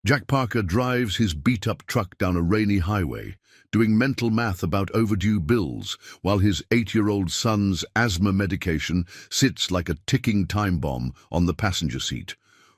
Jack Parker drives his beat-up truck down a rainy highway, doing mental math about overdue bills, while his 8-year-old son's asthma medication sits like a ticking time bomb on the passenger seat.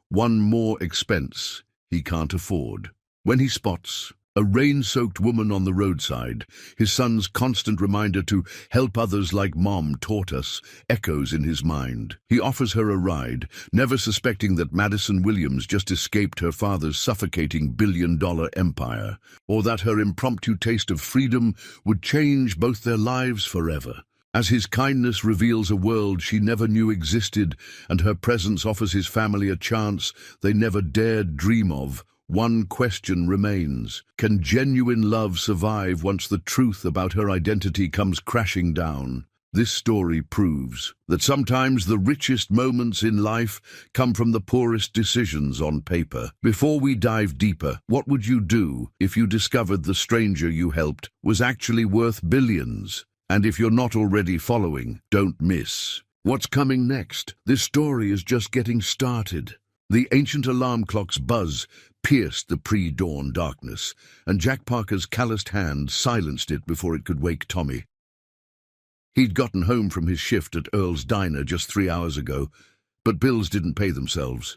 One more expense he can't afford. When he spots a rain-soaked woman on the roadside, his son's constant reminder to help others like Mom taught us echoes in his mind. He offers her a ride, never suspecting that Madison Williams just escaped her father's suffocating billion-dollar empire, or that her impromptu taste of freedom would change both their lives forever. As his kindness reveals a world she never knew existed, and her presence offers his family a chance they never dared dream of, one question remains. Can genuine love survive once the truth about her identity comes crashing down? This story proves that sometimes the richest moments in life come from the poorest decisions on paper. Before we dive deeper, what would you do if you discovered the stranger you helped was actually worth billions? And if you're not already following, don't miss what's coming next. This story is just getting started. The ancient alarm clock's buzz pierced the pre-dawn darkness, and Jack Parker's calloused hand silenced it before it could wake Tommy. He'd gotten home from his shift at Earl's Diner just 3 hours ago, but bills didn't pay themselves.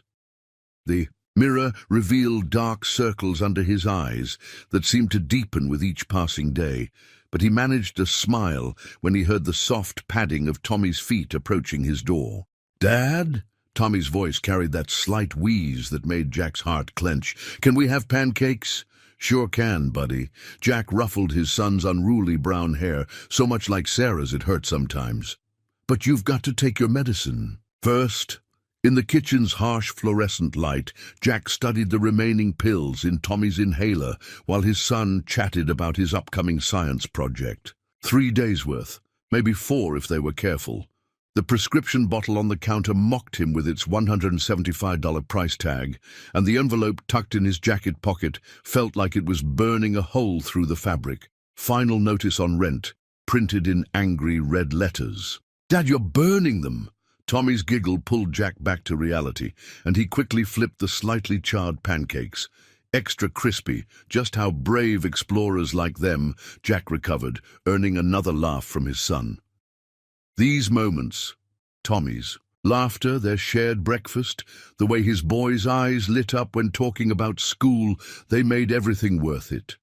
The mirror revealed dark circles under his eyes that seemed to deepen with each passing day, but he managed a smile when he heard the soft padding of Tommy's feet approaching his door. "Dad?" Tommy's voice carried that slight wheeze that made Jack's heart clench. "Can we have pancakes?" "Sure can, buddy." Jack ruffled his son's unruly brown hair, so much like Sarah's it hurt sometimes. "But you've got to take your medicine first." In the kitchen's harsh fluorescent light, Jack studied the remaining pills in Tommy's inhaler while his son chatted about his upcoming science project. 3 days' worth, maybe 4 if they were careful. The prescription bottle on the counter mocked him with its $175 price tag, and the envelope tucked in his jacket pocket felt like it was burning a hole through the fabric. Final notice on rent, printed in angry red letters. "Dad, you're burning them!" Tommy's giggle pulled Jack back to reality, and he quickly flipped the slightly charred pancakes. Extra crispy, just how brave explorers like them, Jack recovered, earning another laugh from his son. These moments, Tommy's laughter, their shared breakfast, the way his boy's eyes lit up when talking about school, they made everything worth it.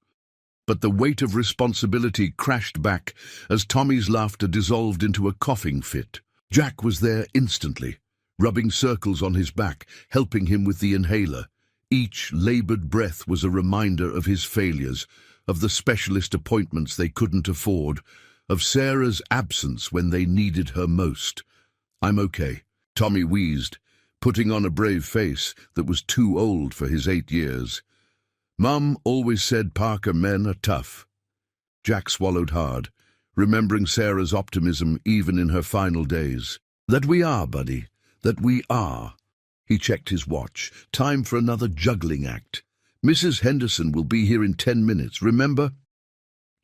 But the weight of responsibility crashed back as Tommy's laughter dissolved into a coughing fit. Jack was there instantly, rubbing circles on his back, helping him with the inhaler. Each labored breath was a reminder of his failures, of the specialist appointments they couldn't afford, of Sarah's absence when they needed her most. "I'm okay," Tommy wheezed, putting on a brave face that was too old for his 8 years. "Mum always said Parker men are tough." Jack swallowed hard, remembering Sarah's optimism even in her final days. "That we are, buddy, that we are." He checked his watch. Time for another juggling act. "Mrs. Henderson will be here in 10 minutes, remember?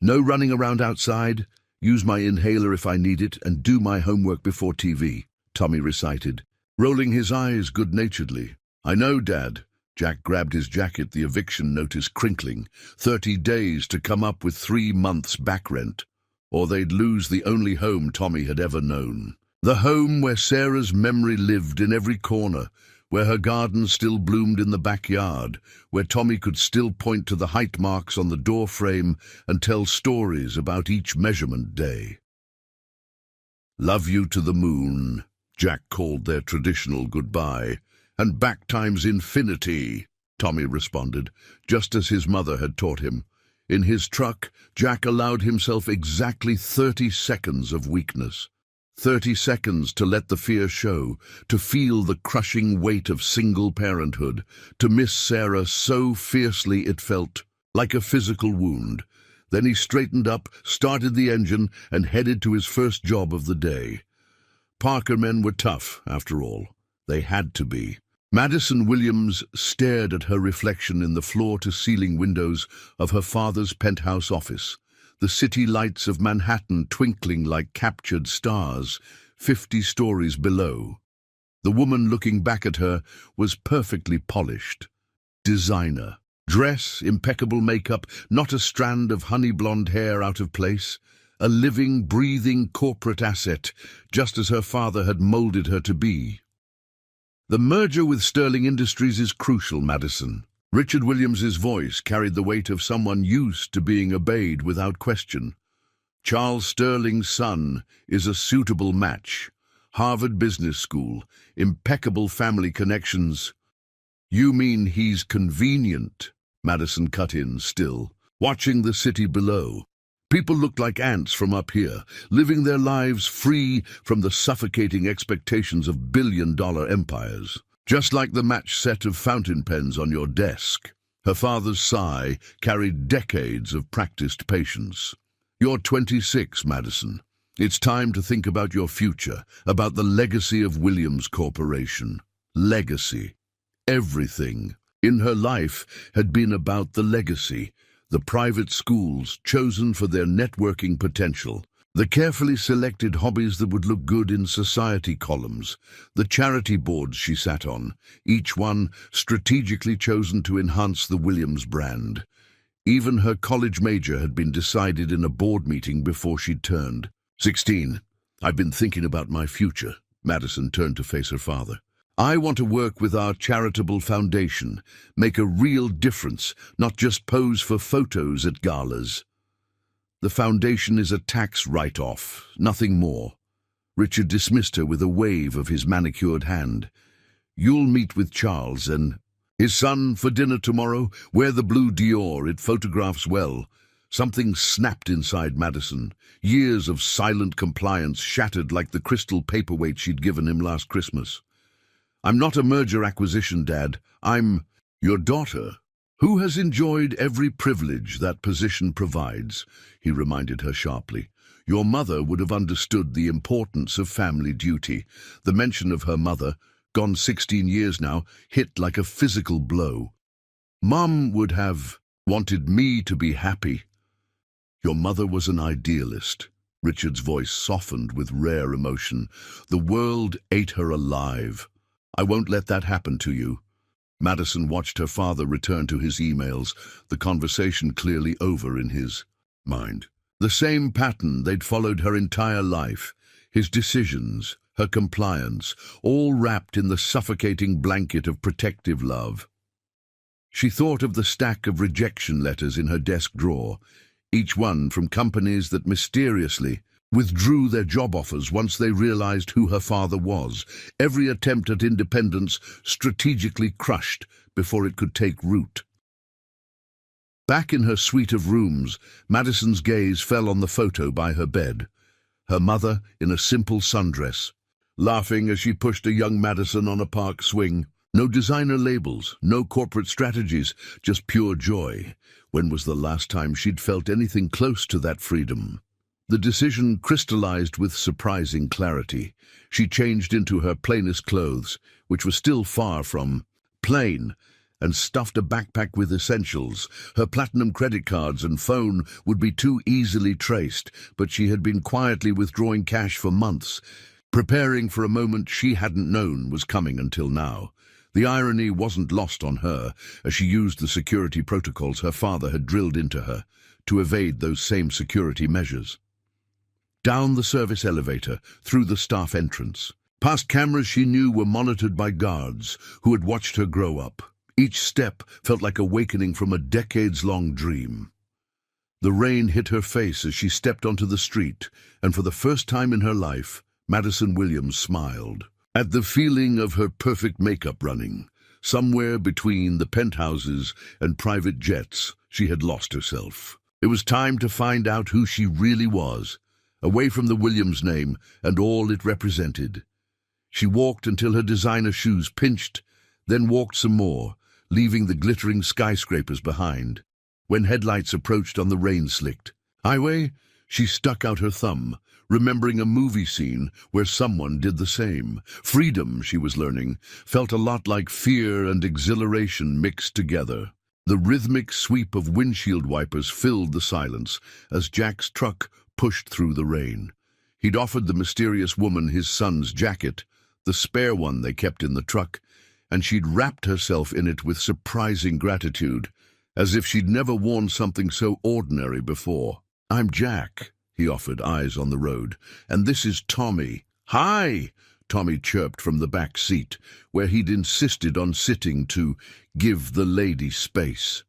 No running around outside. Use my inhaler if I need it, and do my homework before TV," Tommy recited, rolling his eyes good-naturedly. "I know, Dad." Jack grabbed his jacket, the eviction notice crinkling. 30 days to come up with 3 months' back rent, or they'd lose the only home Tommy had ever known. The home where Sarah's memory lived in every corner, where her garden still bloomed in the backyard, where Tommy could still point to the height marks on the door frame and tell stories about each measurement day. "Love you to the moon," Jack called their traditional goodbye. "And back times infinity," Tommy responded, just as his mother had taught him. In his truck, Jack allowed himself exactly 30 seconds of weakness. 30 seconds to let the fear show, to feel the crushing weight of single parenthood, to miss Sarah so fiercely it felt like a physical wound. Then he straightened up, started the engine, and headed to his first job of the day. Parker men were tough, after all. They had to be. Madison Williams stared at her reflection in the floor-to-ceiling windows of her father's penthouse office, the city lights of Manhattan twinkling like captured stars 50 stories below. The woman looking back at her was perfectly polished. Designer. Dress, impeccable makeup, not a strand of honey blonde hair out of place. A living, breathing corporate asset, just as her father had molded her to be. The merger with Sterling Industries is crucial, Madison. Richard Williams's voice carried the weight of someone used to being obeyed without question. Charles Sterling's son is a suitable match. Harvard Business School, impeccable family connections. You mean he's convenient? Madison cut in still, watching the city below. People looked like ants from up here, living their lives free from the suffocating expectations of billion-dollar empires. Just like the match set of fountain pens on your desk. Her father's sigh carried decades of practiced patience. You're 26, Madison. It's time to think about your future, about the legacy of Williams Corporation. Legacy. Everything in her life had been about the legacy, the private schools chosen for their networking potential, the carefully selected hobbies that would look good in society columns, the charity boards she sat on, each one strategically chosen to enhance the Williams brand. Even her college major had been decided in a board meeting before she'd turned 16. I've been thinking about my future. Madison turned to face her father. I want to work with our charitable foundation, make a real difference, not just pose for photos at galas. The foundation is a tax write-off, nothing more. Richard dismissed her with a wave of his manicured hand. You'll meet with Charles and his son for dinner tomorrow. Wear the blue Dior, it photographs well. Something snapped inside Madison. Years of silent compliance shattered like the crystal paperweight she'd given him last Christmas. I'm not a merger acquisition, Dad. I'm your daughter, who has enjoyed every privilege that position provides, he reminded her sharply. Your mother would have understood the importance of family duty. The mention of her mother, gone 16 years now, hit like a physical blow. Mom would have wanted me to be happy. Your mother was an idealist. Richard's voice softened with rare emotion. The world ate her alive. I won't let that happen to you. Madison watched her father return to his emails, the conversation clearly over in his mind. The same pattern they'd followed her entire life, his decisions, her compliance, all wrapped in the suffocating blanket of protective love. She thought of the stack of rejection letters in her desk drawer, each one from companies that mysteriously withdrew their job offers once they realized who her father was, every attempt at independence strategically crushed before it could take root. Back in her suite of rooms, Madison's gaze fell on the photo by her bed. Her mother in a simple sundress, laughing as she pushed a young Madison on a park swing. No designer labels, no corporate strategies, just pure joy. When was the last time she'd felt anything close to that freedom? The decision crystallized with surprising clarity. She changed into her plainest clothes, which were still far from plain, and stuffed a backpack with essentials. Her platinum credit cards and phone would be too easily traced, but she had been quietly withdrawing cash for months, preparing for a moment she hadn't known was coming until now. The irony wasn't lost on her, as she used the security protocols her father had drilled into her to evade those same security measures. Down the service elevator, through the staff entrance, past cameras she knew were monitored by guards who had watched her grow up. Each step felt like awakening from a decades-long dream. The rain hit her face as she stepped onto the street, and for the first time in her life, Madison Williams smiled. At the feeling of her perfect makeup running, somewhere between the penthouses and private jets, she had lost herself. It was time to find out who she really was, away from the Williams name and all it represented. She walked until her designer shoes pinched, then walked some more, leaving the glittering skyscrapers behind. When headlights approached on the rain-slicked highway, she stuck out her thumb, remembering a movie scene where someone did the same. Freedom, she was learning, felt a lot like fear and exhilaration mixed together. The rhythmic sweep of windshield wipers filled the silence as Jack's truck pushed through the rain. He'd offered the mysterious woman his son's jacket, the spare one they kept in the truck, and she'd wrapped herself in it with surprising gratitude, as if she'd never worn something so ordinary before. "I'm Jack," he offered, eyes on the road, "and this is Tommy." "Hi!" Tommy chirped from the back seat, where he'd insisted on sitting to give the lady space.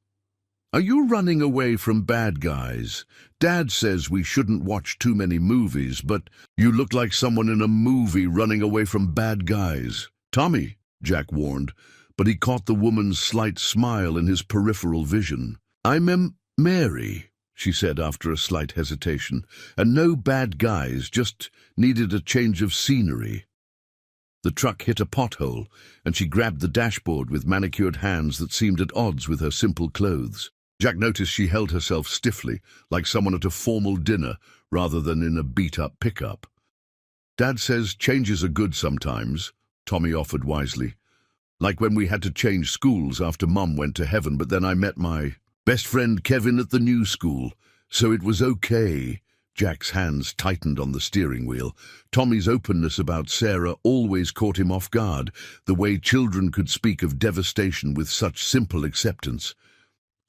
"Are you running away from bad guys? Dad says we shouldn't watch too many movies, but you look like someone in a movie running away from bad guys." "Tommy," Jack warned, but he caught the woman's slight smile in his peripheral vision. "I'm Mary," she said after a slight hesitation, "and no bad guys, just needed a change of scenery." The truck hit a pothole, and she grabbed the dashboard with manicured hands that seemed at odds with her simple clothes. Jack noticed she held herself stiffly, like someone at a formal dinner, rather than in a beat-up pickup. "Dad says changes are good sometimes," Tommy offered wisely. "Like when we had to change schools after Mum went to heaven, but then I met my best friend Kevin at the new school, so it was okay." Jack's hands tightened on the steering wheel. Tommy's openness about Sarah always caught him off guard, the way children could speak of devastation with such simple acceptance.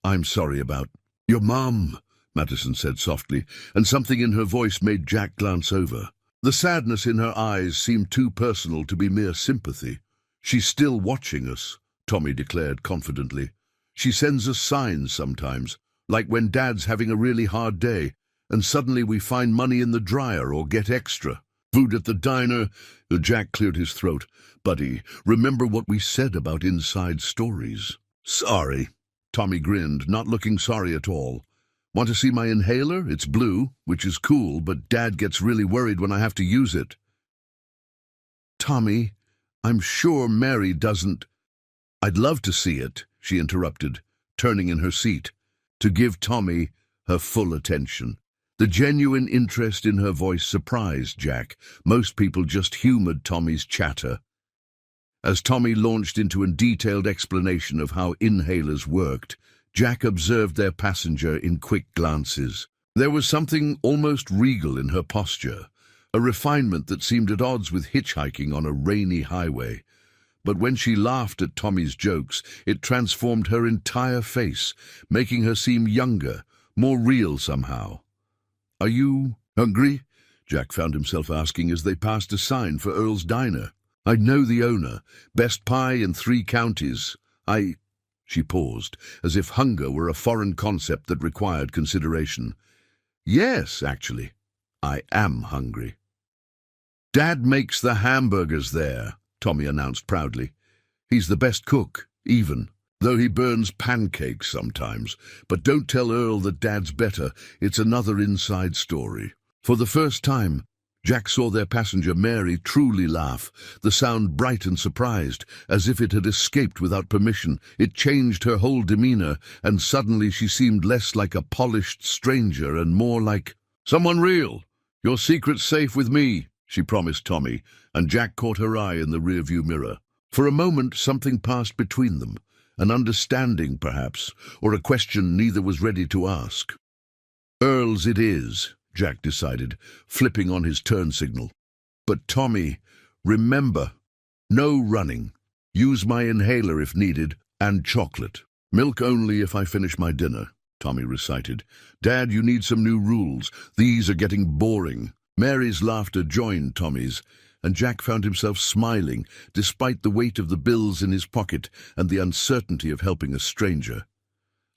"I'm sorry about your mum," Madison said softly, and something in her voice made Jack glance over. The sadness in her eyes seemed too personal to be mere sympathy. "She's still watching us," Tommy declared confidently. "She sends us signs sometimes, like when Dad's having a really hard day, and suddenly we find money in the dryer or get extra. Food at the diner." Jack cleared his throat. "Buddy, remember what we said about inside stories?" "Sorry." Tommy grinned, not looking sorry at all. "Want to see my inhaler? It's blue, which is cool, but Dad gets really worried when I have to use it." "Tommy, I'm sure Mary doesn't—" "I'd love to see it," she interrupted, turning in her seat, to give Tommy her full attention. The genuine interest in her voice surprised Jack. Most people just humored Tommy's chatter. As Tommy launched into a detailed explanation of how inhalers worked, Jack observed their passenger in quick glances. There was something almost regal in her posture, a refinement that seemed at odds with hitchhiking on a rainy highway. But when she laughed at Tommy's jokes, it transformed her entire face, making her seem younger, more real somehow. "Are you hungry?" Jack found himself asking as they passed a sign for Earl's Diner. "I know the owner. Best pie in 3 counties. She paused, as if hunger were a foreign concept that required consideration. "Yes, actually. I am hungry." "Dad makes the hamburgers there," Tommy announced proudly. "He's the best cook, even, though he burns pancakes sometimes. But don't tell Earl that Dad's better. It's another inside story." For the first time, Jack saw their passenger Mary truly laugh, the sound bright and surprised, as if it had escaped without permission. It changed her whole demeanor, and suddenly she seemed less like a polished stranger and more like someone real. "Your secret's safe with me," she promised Tommy, and Jack caught her eye in the rearview mirror. For a moment something passed between them, an understanding perhaps, or a question neither was ready to ask. "Earl's it is," Jack decided, flipping on his turn signal. "But Tommy, remember, no running. Use my inhaler if needed, and chocolate. Milk only if I finish my dinner," Tommy recited. "Dad, you need some new rules. These are getting boring." Mary's laughter joined Tommy's, and Jack found himself smiling, despite the weight of the bills in his pocket and the uncertainty of helping a stranger.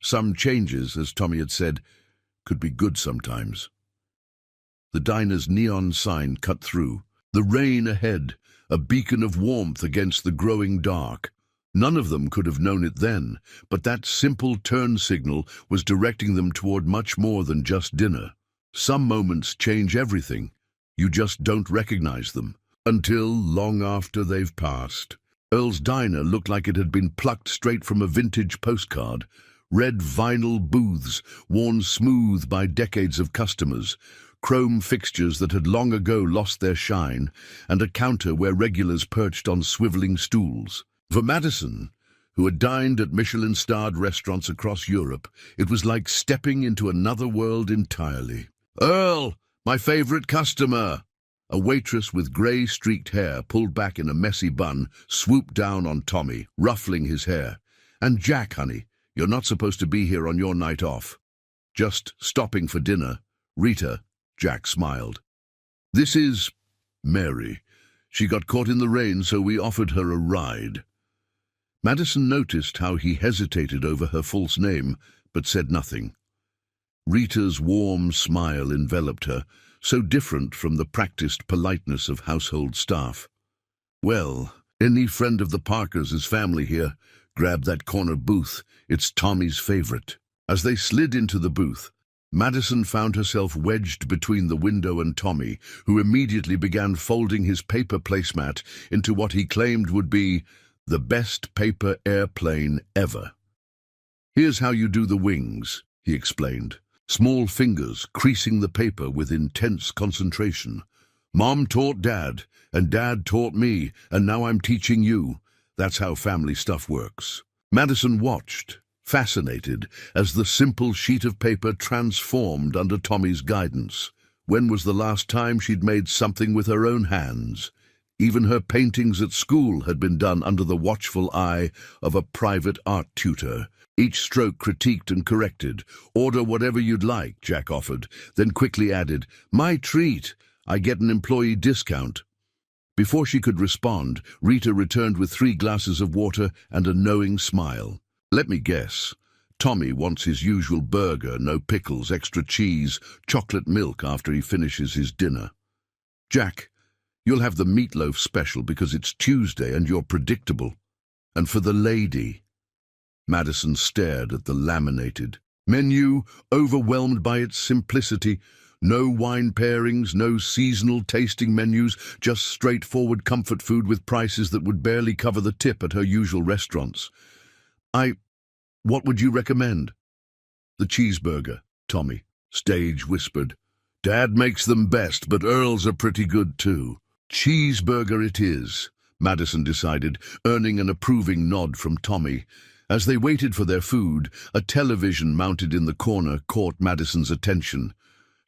Some changes, as Tommy had said, could be good sometimes. The diner's neon sign cut through. The rain ahead, a beacon of warmth against the growing dark. None of them could have known it then, but that simple turn signal was directing them toward much more than just dinner. Some moments change everything. You just don't recognize them, until long after they've passed. Earl's Diner looked like it had been plucked straight from a vintage postcard. Red vinyl booths, worn smooth by decades of customers, chrome fixtures that had long ago lost their shine, and a counter where regulars perched on swiveling stools. For Madison, who had dined at Michelin-starred restaurants across Europe, it was like stepping into another world entirely. "Earl, my favorite customer!" A waitress with grey-streaked hair pulled back in a messy bun swooped down on Tommy, ruffling his hair. "And Jack, honey, you're not supposed to be here on your night off." "Just stopping for dinner. Rita," Jack smiled. "This is Mary. She got caught in the rain, so we offered her a ride." Madison noticed how he hesitated over her false name, but said nothing. Rita's warm smile enveloped her, so different from the practiced politeness of household staff. "Well, any friend of the Parkers' family here. Grab that corner booth. It's Tommy's favorite." As they slid into the booth, Madison found herself wedged between the window and Tommy, who immediately began folding his paper placemat into what he claimed would be the best paper airplane ever. "Here's how you do the wings," he explained, small fingers creasing the paper with intense concentration. "Mom taught Dad, and Dad taught me, and now I'm teaching you. That's how family stuff works." Madison watched, fascinated, as the simple sheet of paper transformed under Tommy's guidance. When was the last time she'd made something with her own hands? Even her paintings at school had been done under the watchful eye of a private art tutor. Each stroke critiqued and corrected. "Order whatever you'd like," Jack offered, then quickly added, "My treat. I get an employee discount." Before she could respond, Rita returned with 3 glasses of water and a knowing smile. "Let me guess. Tommy wants his usual burger, no pickles, extra cheese, chocolate milk after he finishes his dinner. Jack, you'll have the meatloaf special because it's Tuesday and you're predictable. And for the lady." Madison stared at the laminated menu, overwhelmed by its simplicity. No wine pairings, no seasonal tasting menus, just straightforward comfort food with prices that would barely cover the tip at her usual restaurants. What would you recommend?" "The cheeseburger," Tommy, stage whispered. "Dad makes them best, but Earl's are pretty good too." "Cheeseburger it is," Madison decided, earning an approving nod from Tommy. As they waited for their food, a television mounted in the corner caught Madison's attention.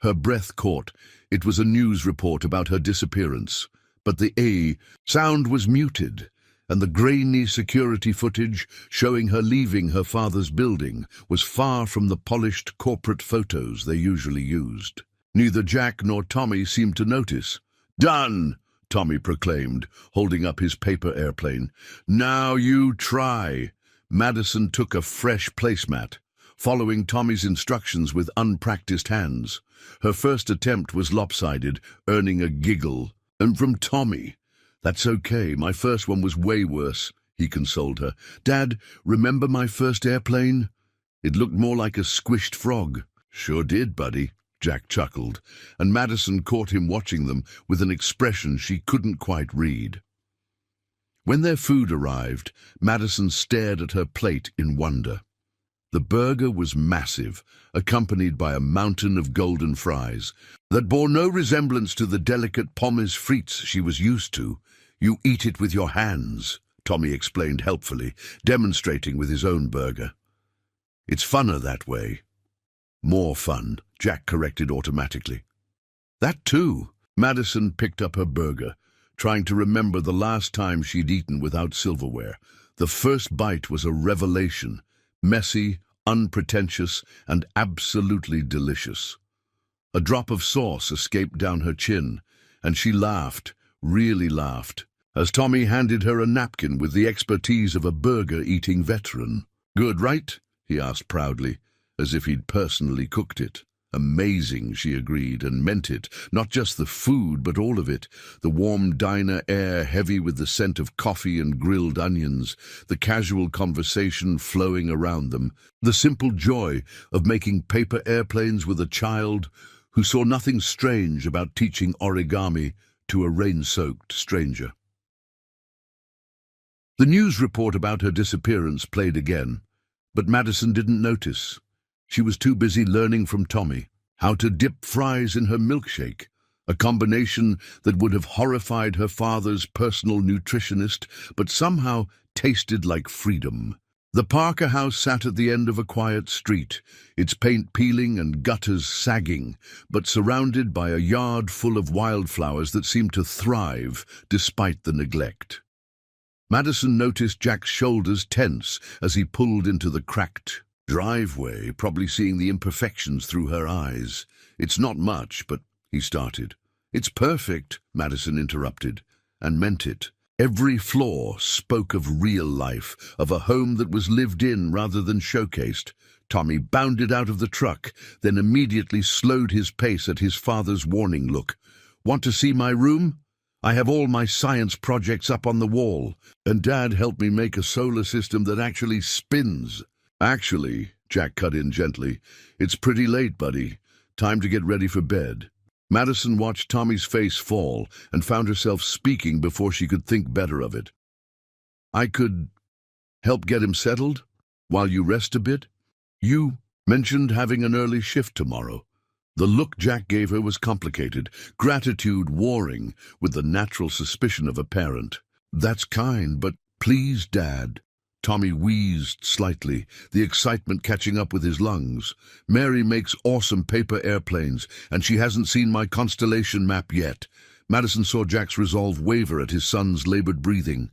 Her breath caught. It was a news report about her disappearance. But the sound was muted, and the grainy security footage showing her leaving her father's building was far from the polished corporate photos they usually used. Neither Jack nor Tommy seemed to notice. "Done!" Tommy proclaimed, holding up his paper airplane. "Now you try." Madison took a fresh placemat, following Tommy's instructions with unpracticed hands. Her first attempt was lopsided, earning a giggle. And from Tommy. "That's okay, my first one was way worse," he consoled her. "Dad, remember my first airplane? It looked more like a squished frog." "Sure did, buddy," Jack chuckled, and Madison caught him watching them with an expression she couldn't quite read. When their food arrived, Madison stared at her plate in wonder. The burger was massive, accompanied by a mountain of golden fries that bore no resemblance to the delicate pommes frites she was used to. "You eat it with your hands," Tommy explained helpfully, demonstrating with his own burger. "It's funner that way." "More fun," Jack corrected automatically. "That too." Madison picked up her burger, trying to remember the last time she'd eaten without silverware. The first bite was a revelation, messy, unpretentious, and absolutely delicious. A drop of sauce escaped down her chin, and she laughed, really laughed, as Tommy handed her a napkin with the expertise of a burger-eating veteran. "Good, right?" he asked proudly, as if he'd personally cooked it. "Amazing," she agreed, and meant it. Not just the food, but all of it. The warm diner air heavy with the scent of coffee and grilled onions, the casual conversation flowing around them, the simple joy of making paper airplanes with a child who saw nothing strange about teaching origami to a rain-soaked stranger. The news report about her disappearance played again, but Madison didn't notice. She was too busy learning from Tommy how to dip fries in her milkshake, a combination that would have horrified her father's personal nutritionist, but somehow tasted like freedom. The Parker house sat at the end of a quiet street, its paint peeling and gutters sagging, but surrounded by a yard full of wildflowers that seemed to thrive despite the neglect. Madison noticed Jack's shoulders tense as he pulled into the cracked driveway, probably seeing the imperfections through her eyes. "It's not much, but—" he started. "It's perfect," Madison interrupted, and meant it. Every flaw spoke of real life, of a home that was lived in rather than showcased. Tommy bounded out of the truck, then immediately slowed his pace at his father's warning look. "Want to see my room? I have all my science projects up on the wall, and Dad helped me make a solar system that actually spins." "Actually," Jack cut in gently, "it's pretty late, buddy. Time to get ready for bed." Madison watched Tommy's face fall and found herself speaking before she could think better of it. "I could help get him settled while you rest a bit? You mentioned having an early shift tomorrow." The look Jack gave her was complicated, gratitude warring with the natural suspicion of a parent. "That's kind, but please, Dad." Tommy wheezed slightly, the excitement catching up with his lungs. "Mary makes awesome paper airplanes, and she hasn't seen my constellation map yet." Madison saw Jack's resolve waver at his son's labored breathing.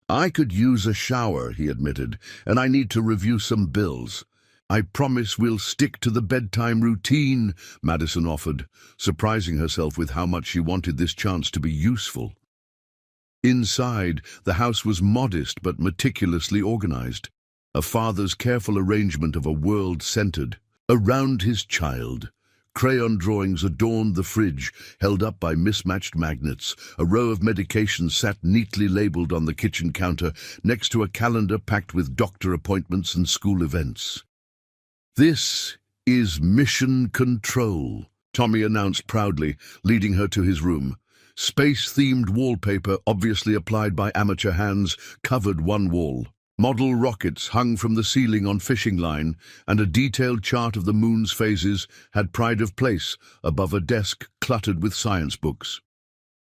"I could use a shower," he admitted, "and I need to review some bills." "I promise we'll stick to the bedtime routine," Madison offered, surprising herself with how much she wanted this chance to be useful. Inside, the house was modest but meticulously organized, a father's careful arrangement of a world centered around his child. Crayon drawings adorned the fridge, held up by mismatched magnets. A row of medications sat neatly labeled on the kitchen counter, next to a calendar packed with doctor appointments and school events. "This is Mission Control," Tommy announced proudly, leading her to his room. Space-themed wallpaper, obviously applied by amateur hands, covered one wall. Model rockets hung from the ceiling on fishing line, and a detailed chart of the moon's phases had pride of place above a desk cluttered with science books.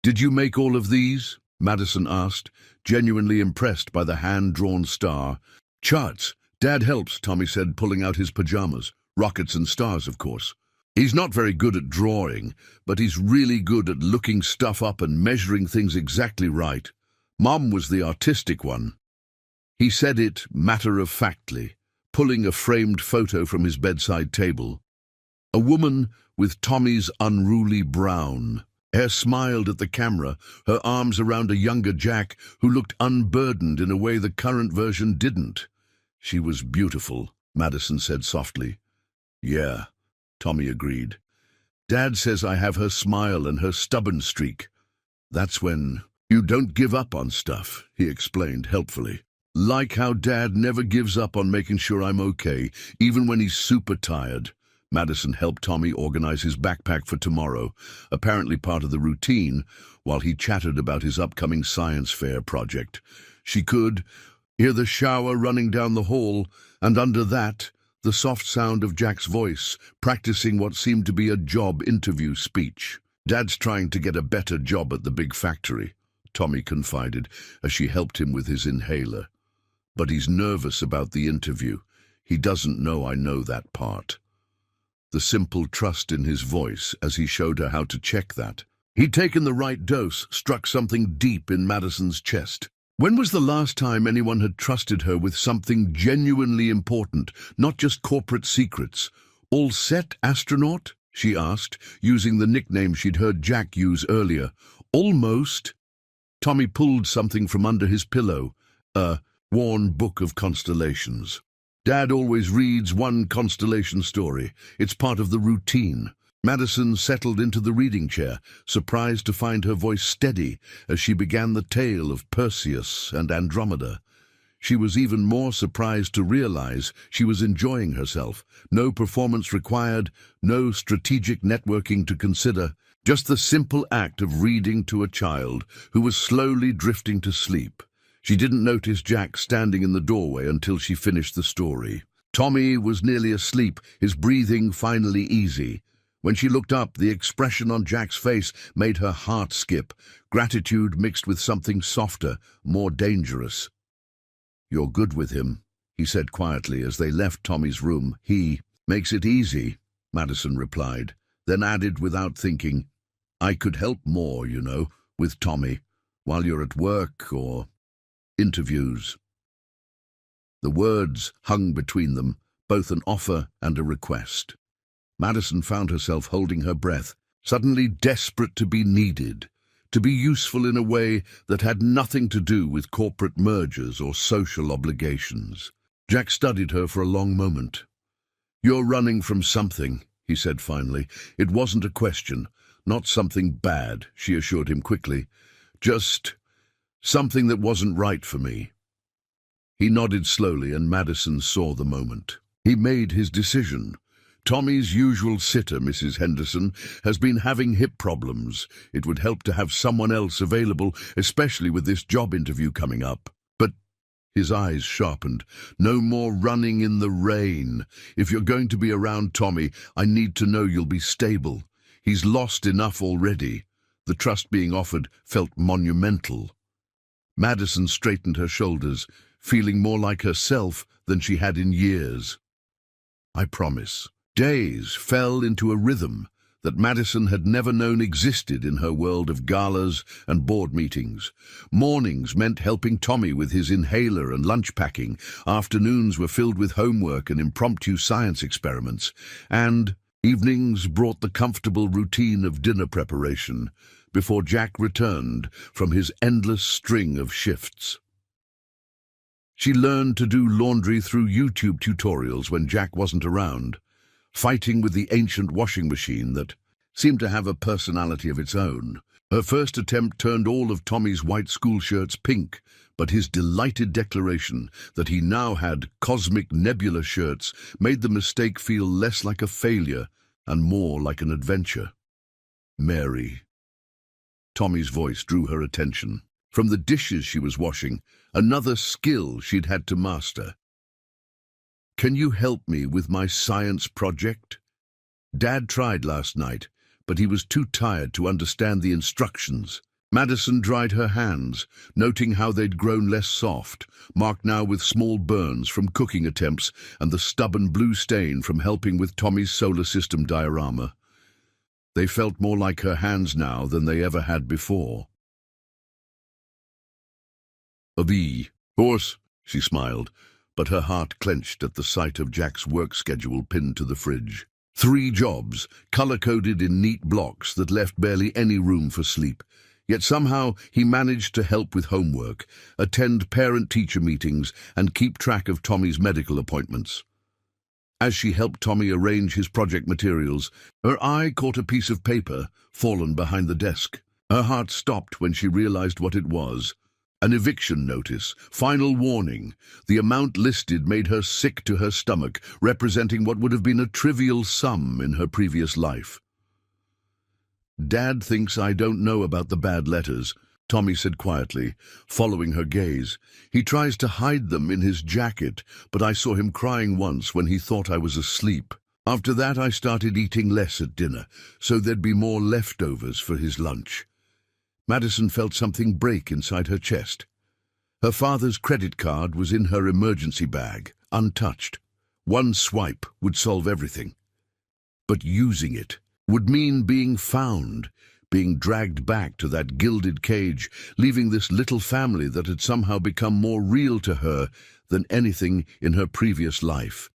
"Did you make all of these?" Madison asked, genuinely impressed by the hand-drawn star. "Charts. Dad helps," Tommy said, pulling out his pajamas. "Rockets and stars, of course. He's not very good at drawing, but he's really good at looking stuff up and measuring things exactly right. Mom was the artistic one." He said it matter-of-factly, pulling a framed photo from his bedside table. A woman with Tommy's unruly brown hair smiled at the camera, her arms around a younger Jack who looked unburdened in a way the current version didn't. "She was beautiful," Madison said softly. "Yeah," Tommy agreed. "Dad says I have her smile and her stubborn streak. That's when you don't give up on stuff," he explained helpfully. "Like how Dad never gives up on making sure I'm okay, even when he's super tired." Madison helped Tommy organize his backpack for tomorrow, apparently part of the routine, while he chatted about his upcoming science fair project. She could hear the shower running down the hall, and under that, the soft sound of Jack's voice, practicing what seemed to be a job interview speech. "Dad's trying to get a better job at the big factory," Tommy confided as she helped him with his inhaler. "But he's nervous about the interview. He doesn't know I know that part." The simple trust in his voice as he showed her how to check that. He'd taken the right dose, struck something deep in Madison's chest. When was the last time anyone had trusted her with something genuinely important, not just corporate secrets? "All set, astronaut?" she asked, using the nickname she'd heard Jack use earlier. "Almost." Tommy pulled something from under his pillow, a worn book of constellations. "Dad always reads one constellation story. It's part of the routine." Madison settled into the reading chair, surprised to find her voice steady as she began the tale of Perseus and Andromeda. She was even more surprised to realize she was enjoying herself. No performance required, no strategic networking to consider, just the simple act of reading to a child who was slowly drifting to sleep. She didn't notice Jack standing in the doorway until she finished the story. Tommy was nearly asleep, his breathing finally easy. When she looked up, the expression on Jack's face made her heart skip, gratitude mixed with something softer, more dangerous. "You're good with him," he said quietly as they left Tommy's room. He makes it easy, Madison replied, then added without thinking, I could help more, with Tommy, while you're at work or interviews. The words hung between them, both an offer and a request. Madison found herself holding her breath, suddenly desperate to be needed, to be useful in a way that had nothing to do with corporate mergers or social obligations. Jack studied her for a long moment. You're running from something, he said finally. It wasn't a question, not something bad, she assured him quickly. Just something that wasn't right for me. He nodded slowly, and Madison saw the moment. He made his decision. Tommy's usual sitter, Mrs. Henderson, has been having hip problems. It would help to have someone else available, especially with this job interview coming up. But his eyes sharpened. No more running in the rain. If you're going to be around Tommy, I need to know you'll be stable. He's lost enough already. The trust being offered felt monumental. Madison straightened her shoulders, feeling more like herself than she had in years. I promise. Days fell into a rhythm that Madison had never known existed in her world of galas and board meetings. Mornings meant helping Tommy with his inhaler and lunch packing. Afternoons were filled with homework and impromptu science experiments. And evenings brought the comfortable routine of dinner preparation before Jack returned from his endless string of shifts. She learned to do laundry through YouTube tutorials when Jack wasn't around, fighting with the ancient washing machine that seemed to have a personality of its own. Her first attempt turned all of Tommy's white school shirts pink, but his delighted declaration that he now had cosmic nebula shirts made the mistake feel less like a failure and more like an adventure. Mary. Tommy's voice drew her attention. From the dishes she was washing, another skill she'd had to master. Can you help me with my science project? Dad tried last night, but he was too tired to understand the instructions. Madison dried her hands, noting how they'd grown less soft, marked now with small burns from cooking attempts and the stubborn blue stain from helping with Tommy's solar system diorama. They felt more like her hands now than they ever had before. Of course, she smiled, but her heart clenched at the sight of Jack's work schedule pinned to the fridge. 3 jobs, color-coded in neat blocks that left barely any room for sleep. Yet somehow he managed to help with homework, attend parent-teacher meetings, and keep track of Tommy's medical appointments. As she helped Tommy arrange his project materials, her eye caught a piece of paper fallen behind the desk. Her heart stopped when she realized what it was. An eviction notice, final warning. The amount listed made her sick to her stomach, representing what would have been a trivial sum in her previous life. Dad thinks I don't know about the bad letters, Tommy said quietly, following her gaze. He tries to hide them in his jacket, but I saw him crying once when he thought I was asleep. After that I started eating less at dinner, so there'd be more leftovers for his lunch. Madison felt something break inside her chest. Her father's credit card was in her emergency bag, untouched. One swipe would solve everything. But using it would mean being found, being dragged back to that gilded cage, leaving this little family that had somehow become more real to her than anything in her previous life.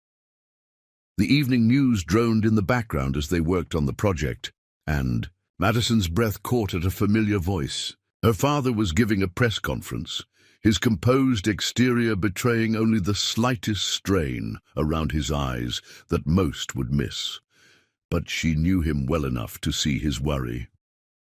The evening news droned in the background as they worked on the project, and Madison's breath caught at a familiar voice. Her father was giving a press conference, his composed exterior betraying only the slightest strain around his eyes that most would miss. But she knew him well enough to see his worry.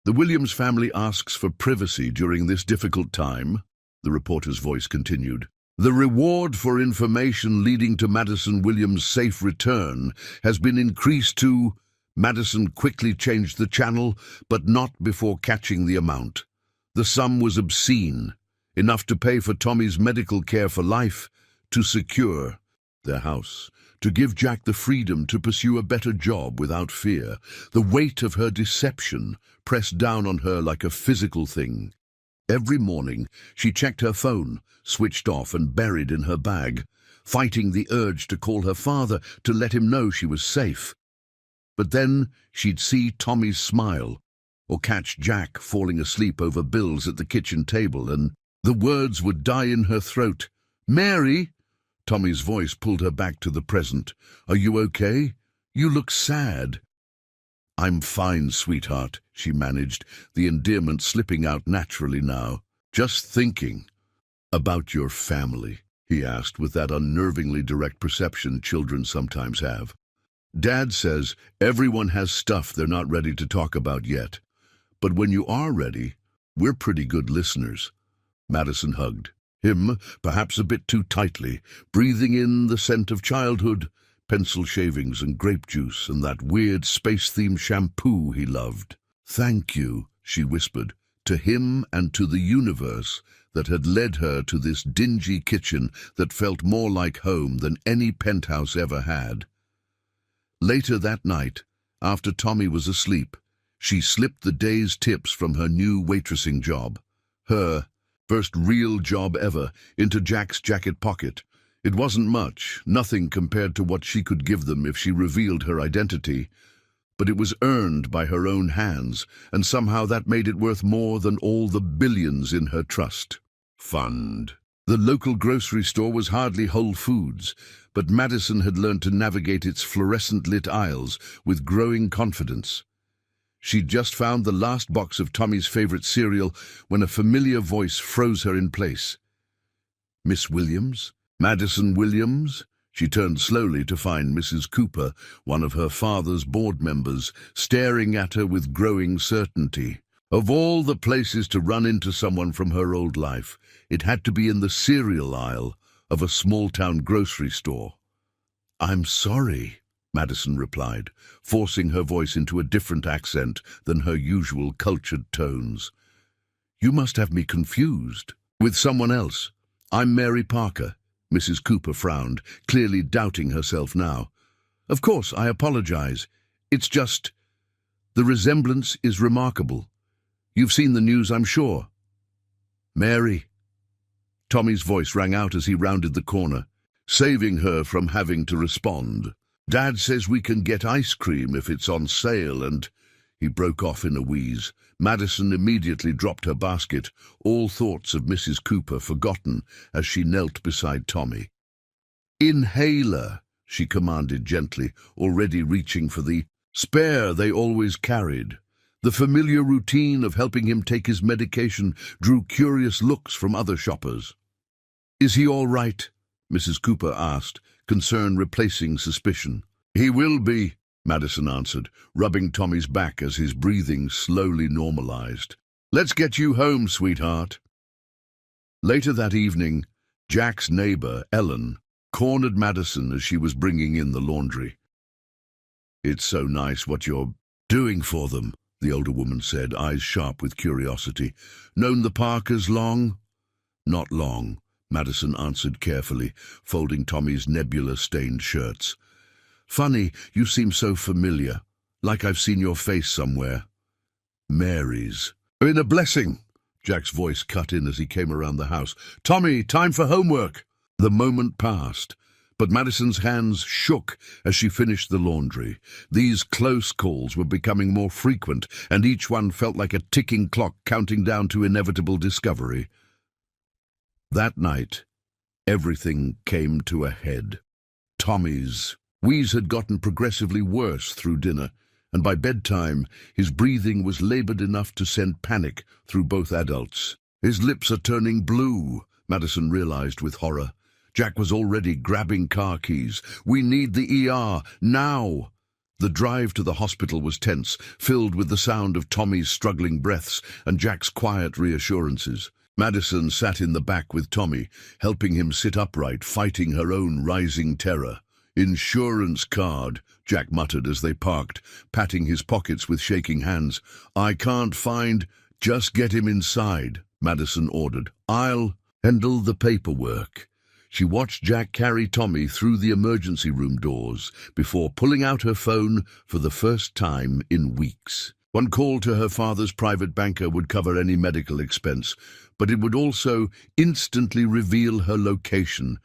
The Williams family asks for privacy during this difficult time, the reporter's voice continued. The reward for information leading to Madison Williams' safe return has been increased to... Madison quickly changed the channel, but not before catching the amount. The sum was obscene, enough to pay for Tommy's medical care for life, to secure their house, to give Jack the freedom to pursue a better job without fear. The weight of her deception pressed down on her like a physical thing. Every morning she checked her phone, switched off and buried in her bag. fighting the urge to call her father to let him know she was safe. But then she'd see Tommy's smile, or catch Jack falling asleep over bills at the kitchen table, and the words would die in her throat. "Mary!" Tommy's voice pulled her back to the present. "Are you okay? You look sad." "I'm fine, sweetheart," she managed, the endearment slipping out naturally now. "Just thinking." "About your family?" he asked with that unnervingly direct perception children sometimes have. "Dad says everyone has stuff they're not ready to talk about yet. But when you are ready, we're pretty good listeners." Madison hugged him, perhaps a bit too tightly, breathing in the scent of childhood, pencil shavings and grape juice and that weird space-themed shampoo he loved. "Thank you," she whispered, to him and to the universe that had led her to this dingy kitchen that felt more like home than any penthouse ever had. Later that night, after Tommy was asleep, she slipped the day's tips from her new waitressing job, her first real job ever, into Jack's jacket pocket. It wasn't much, nothing compared to what she could give them if she revealed her identity, but it was earned by her own hands, and somehow that made it worth more than all the billions in her trust fund. The local grocery store was hardly Whole Foods, but Madison had learned to navigate its fluorescent-lit aisles with growing confidence. She'd just found the last box of Tommy's favorite cereal when a familiar voice froze her in place. "Miss Williams? Madison Williams?" She turned slowly to find Mrs. Cooper, one of her father's board members, staring at her with growing certainty. Of all the places to run into someone from her old life, it had to be in the cereal aisle of a small-town grocery store. "I'm sorry," Madison replied, forcing her voice into a different accent than her usual cultured tones. "You must have me confused with someone else. I'm Mary Parker." Mrs. Cooper frowned, clearly doubting herself now. "Of course, I apologize. It's just, the resemblance is remarkable. You've seen the news, I'm sure." "Mary." Tommy's voice rang out as he rounded the corner, saving her from having to respond. "Dad says we can get ice cream if it's on sale and—" He broke off in a wheeze. Madison immediately dropped her basket, all thoughts of Mrs. Cooper forgotten as she knelt beside Tommy. "Inhaler," she commanded gently, already reaching for the spare they always carried. The familiar routine of helping him take his medication drew curious looks from other shoppers. "Is he all right?" Mrs. Cooper asked, concern replacing suspicion. "He will be," Madison answered, rubbing Tommy's back as his breathing slowly normalized. "Let's get you home, sweetheart." Later that evening, Jack's neighbor, Ellen, cornered Madison as she was bringing in the laundry. "It's so nice what you're doing for them," the older woman said, eyes sharp with curiosity. "Known the Parkers long?" "Not long," Madison answered carefully, folding Tommy's nebula-stained shirts. "Funny, you seem so familiar, like I've seen your face somewhere." "Mary's." "Been a blessing," Jack's voice cut in as he came around the house. "Tommy, time for homework." The moment passed, but Madison's hands shook as she finished the laundry. These close calls were becoming more frequent, and each one felt like a ticking clock counting down to inevitable discovery. That night, everything came to a head. Tommy's wheeze had gotten progressively worse through dinner, and by bedtime his breathing was labored enough to send panic through both adults. "His lips are turning blue," Madison realized with horror. Jack was already grabbing car keys. "We need the ER, now!" The drive to the hospital was tense, filled with the sound of Tommy's struggling breaths and Jack's quiet reassurances. Madison sat in the back with Tommy, helping him sit upright, fighting her own rising terror. "Insurance card," Jack muttered as they parked, patting his pockets with shaking hands. "I can't find—" "Just get him inside," Madison ordered. "I'll handle the paperwork." She watched Jack carry Tommy through the emergency room doors before pulling out her phone for the first time in weeks. One call to her father's private banker would cover any medical expense, but it would also instantly reveal her location.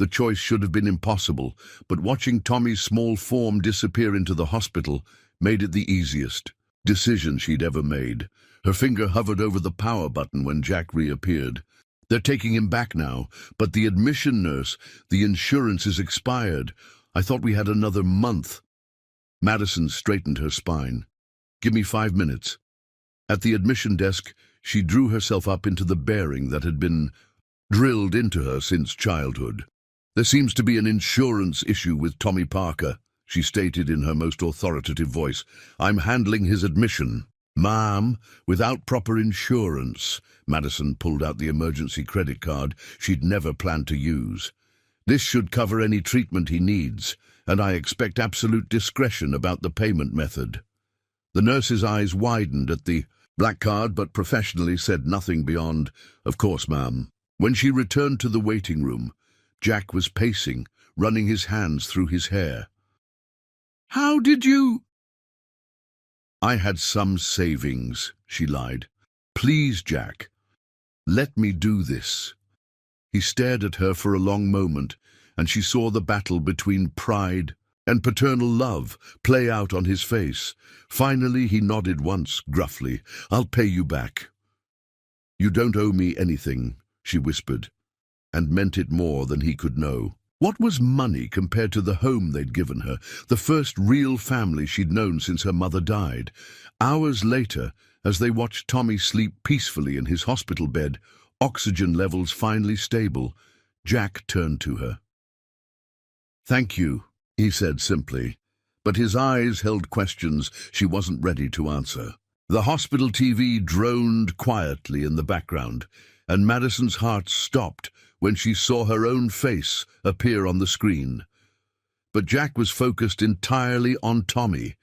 The choice should have been impossible, but watching Tommy's small form disappear into the hospital made it the easiest decision she'd ever made. Her finger hovered over the power button when Jack reappeared. They're taking him back now, but the admission nurse, the insurance is expired. I thought we had another month. Madison straightened her spine. Give me 5 minutes. At the admission desk, she drew herself up into the bearing that had been drilled into her since childhood. There seems to be an insurance issue with Tommy Parker, she stated in her most authoritative voice. I'm handling his admission. Ma'am, without proper insurance. Madison pulled out the emergency credit card she'd never planned to use. This should cover any treatment he needs, and I expect absolute discretion about the payment method. The nurse's eyes widened at the black card, but professionally said nothing beyond, of course, ma'am. When she returned to the waiting room, Jack was pacing, running his hands through his hair. How did you? I had some savings, she lied. Please, Jack, let me do this. He stared at her for a long moment, and she saw the battle between pride and paternal love play out on his face. Finally, he nodded once, gruffly. I'll pay you back. You don't owe me anything, she whispered, and meant it more than he could know. What was money compared to the home they'd given her, the first real family she'd known since her mother died? Hours later, as they watched Tommy sleep peacefully in his hospital bed, oxygen levels finally stable, Jack turned to her. Thank you, he said simply, but his eyes held questions she wasn't ready to answer. The hospital TV droned quietly in the background, and Madison's heart stopped when she saw her own face appear on the screen. But Jack was focused entirely on Tommy,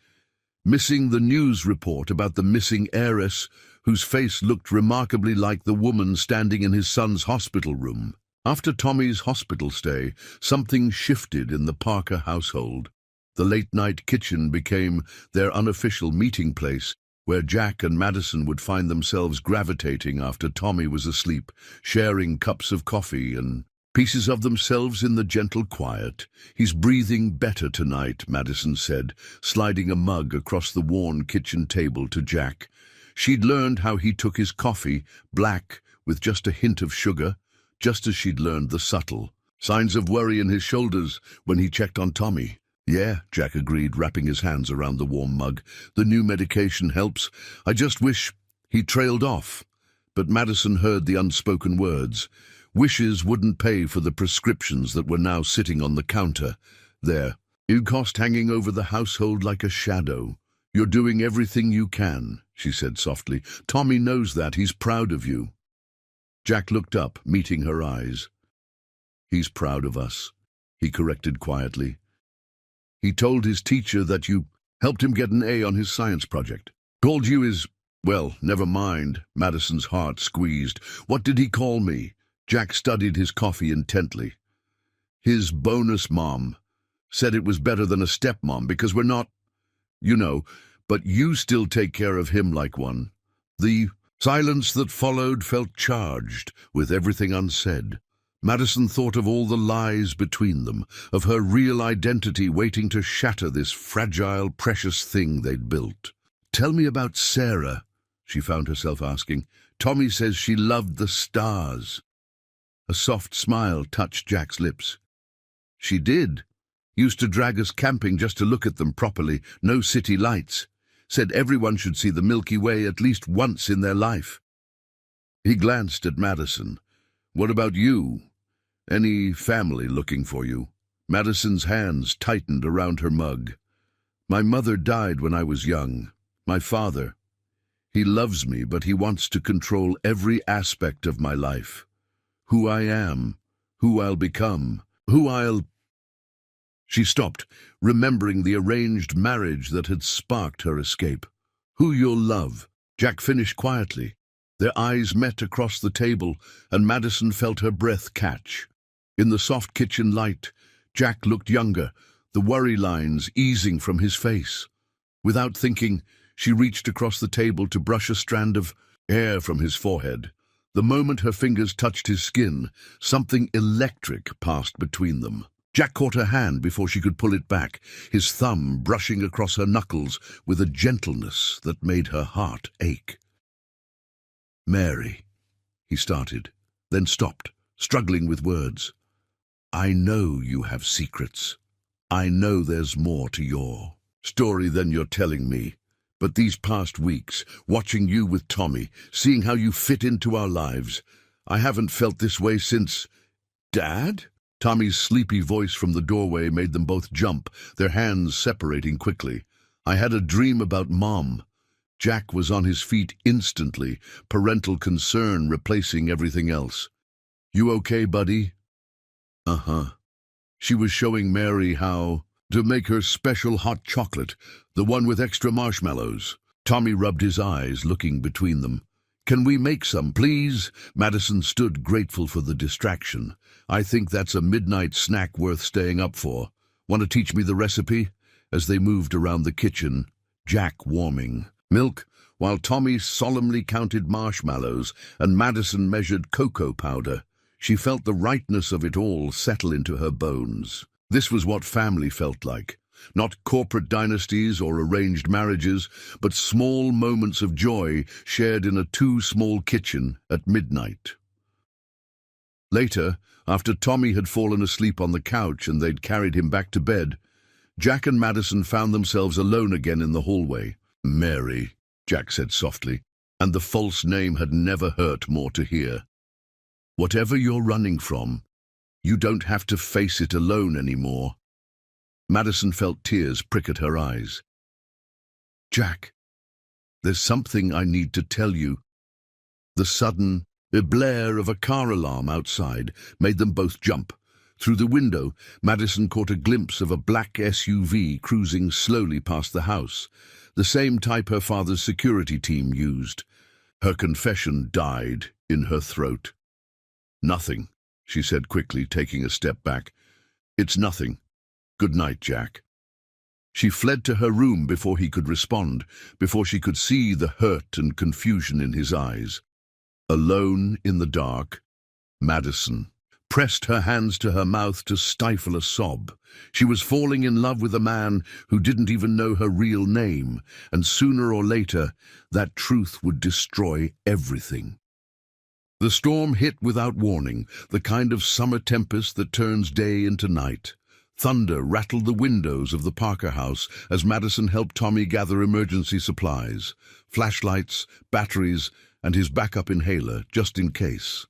missing the news report about the missing heiress whose face looked remarkably like the woman standing in his son's hospital room. After Tommy's hospital stay, something shifted in the Parker household. The late-night kitchen became their unofficial meeting place, where Jack and Madison would find themselves gravitating after Tommy was asleep, sharing cups of coffee and pieces of themselves in the gentle quiet. He's breathing better tonight, Madison said, sliding a mug across the worn kitchen table to Jack. She'd learned how he took his coffee, black, with just a hint of sugar, just as she'd learned the subtle signs of worry in his shoulders when he checked on Tommy. Yeah, Jack agreed, wrapping his hands around the warm mug. The new medication helps. I just wish... He trailed off, but Madison heard the unspoken words. Wishes wouldn't pay for the prescriptions that were now sitting on the counter. There, you cost hanging over the household like a shadow. You're doing everything you can, she said softly. Tommy knows that. He's proud of you. Jack looked up, meeting her eyes. He's proud of us, he corrected quietly. He told his teacher that you helped him get an A on his science project. Called you his... Well, never mind. Madison's heart squeezed. What did he call me? Jack studied his coffee intently. His bonus mom. Said it was better than a stepmom because we're not... You know, but you still take care of him like one. The silence that followed felt charged with everything unsaid. Madison thought of all the lies between them, of her real identity waiting to shatter this fragile, precious thing they'd built. Tell me about Sarah, she found herself asking. Tommy says she loved the stars. A soft smile touched Jack's lips. She did. Used to drag us camping just to look at them properly, no city lights. Said everyone should see the Milky Way at least once in their life. He glanced at Madison. What about you? Any family looking for you? Madison's hands tightened around her mug. My mother died when I was young. My father. He loves me, but he wants to control every aspect of my life. Who I am, who I'll become, who I'll... She stopped, remembering the arranged marriage that had sparked her escape. Who you'll love, Jack finished quietly. Their eyes met across the table, and Madison felt her breath catch. In the soft kitchen light, Jack looked younger, the worry lines easing from his face. Without thinking, she reached across the table to brush a strand of hair from his forehead. The moment her fingers touched his skin, something electric passed between them. Jack caught her hand before she could pull it back, his thumb brushing across her knuckles with a gentleness that made her heart ache. "Mary," he started, then stopped, struggling with words. "I know you have secrets. I know there's more to your story than you're telling me. But these past weeks, watching you with Tommy, seeing how you fit into our lives, I haven't felt this way since—" "Dad?" Tommy's sleepy voice from the doorway made them both jump, their hands separating quickly. "I had a dream about Mom." Jack was on his feet instantly, parental concern replacing everything else. "You okay, buddy?" "Uh-huh." She was showing Mary how to make her special hot chocolate, the one with extra marshmallows. Tommy rubbed his eyes, looking between them. "Can we make some, please?" Madison stood grateful for the distraction. "I think that's a midnight snack worth staying up for. Want to teach me the recipe?" As they moved around the kitchen, Jack warming milk, while Tommy solemnly counted marshmallows and Madison measured cocoa powder. She felt the rightness of it all settle into her bones. This was what family felt like. Not corporate dynasties or arranged marriages, but small moments of joy shared in a too-small kitchen at midnight. Later, after Tommy had fallen asleep on the couch and they'd carried him back to bed, Jack and Madison found themselves alone again in the hallway. "Mary," Jack said softly, and the false name had never hurt more to hear. "Whatever you're running from, you don't have to face it alone anymore." Madison felt tears prick at her eyes. "Jack, there's something I need to tell you." The sudden blare of a car alarm outside made them both jump. Through the window, Madison caught a glimpse of a black SUV cruising slowly past the house, the same type her father's security team used. Her confession died in her throat. "Nothing," she said quickly, taking a step back. "It's nothing. Good night, Jack." She fled to her room before he could respond, before she could see the hurt and confusion in his eyes. Alone in the dark, Madison pressed her hands to her mouth to stifle a sob. She was falling in love with a man who didn't even know her real name, and sooner or later, that truth would destroy everything. The storm hit without warning, the kind of summer tempest that turns day into night. Thunder rattled the windows of the Parker house as Madison helped Tommy gather emergency supplies, flashlights, batteries, and his backup inhaler, just in case.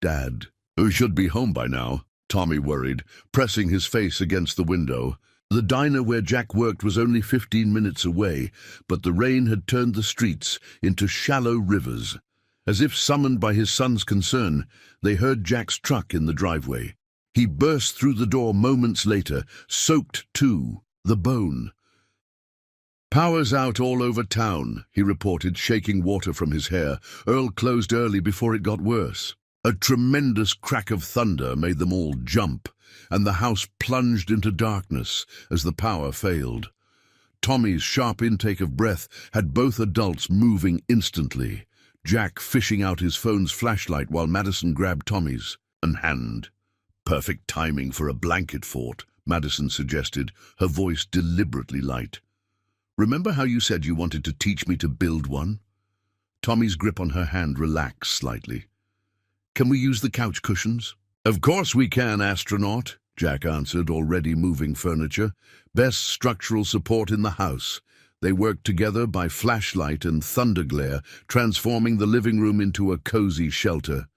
"Dad, we should be home by now," Tommy worried, pressing his face against the window. The diner where Jack worked was only 15 minutes away, but the rain had turned the streets into shallow rivers. As if summoned by his son's concern, they heard Jack's truck in the driveway. He burst through the door moments later, soaked to the bone. "Power's out all over town," he reported, shaking water from his hair. "Earl closed early before it got worse." A tremendous crack of thunder made them all jump, and the house plunged into darkness as the power failed. Tommy's sharp intake of breath had both adults moving instantly, Jack fishing out his phone's flashlight while Madison grabbed Tommy's hand. "Perfect timing for a blanket fort," Madison suggested, her voice deliberately light. "Remember how you said you wanted to teach me to build one?" Tommy's grip on her hand relaxed slightly. "Can we use the couch cushions?" "Of course we can, astronaut," Jack answered, already moving furniture. Best structural support in the house. They worked together by flashlight and thunder glare, transforming the living room into a cozy shelter.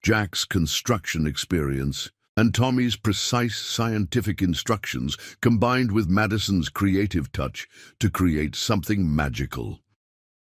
Jack's construction experience and Tommy's precise scientific instructions combined with Madison's creative touch to create something magical.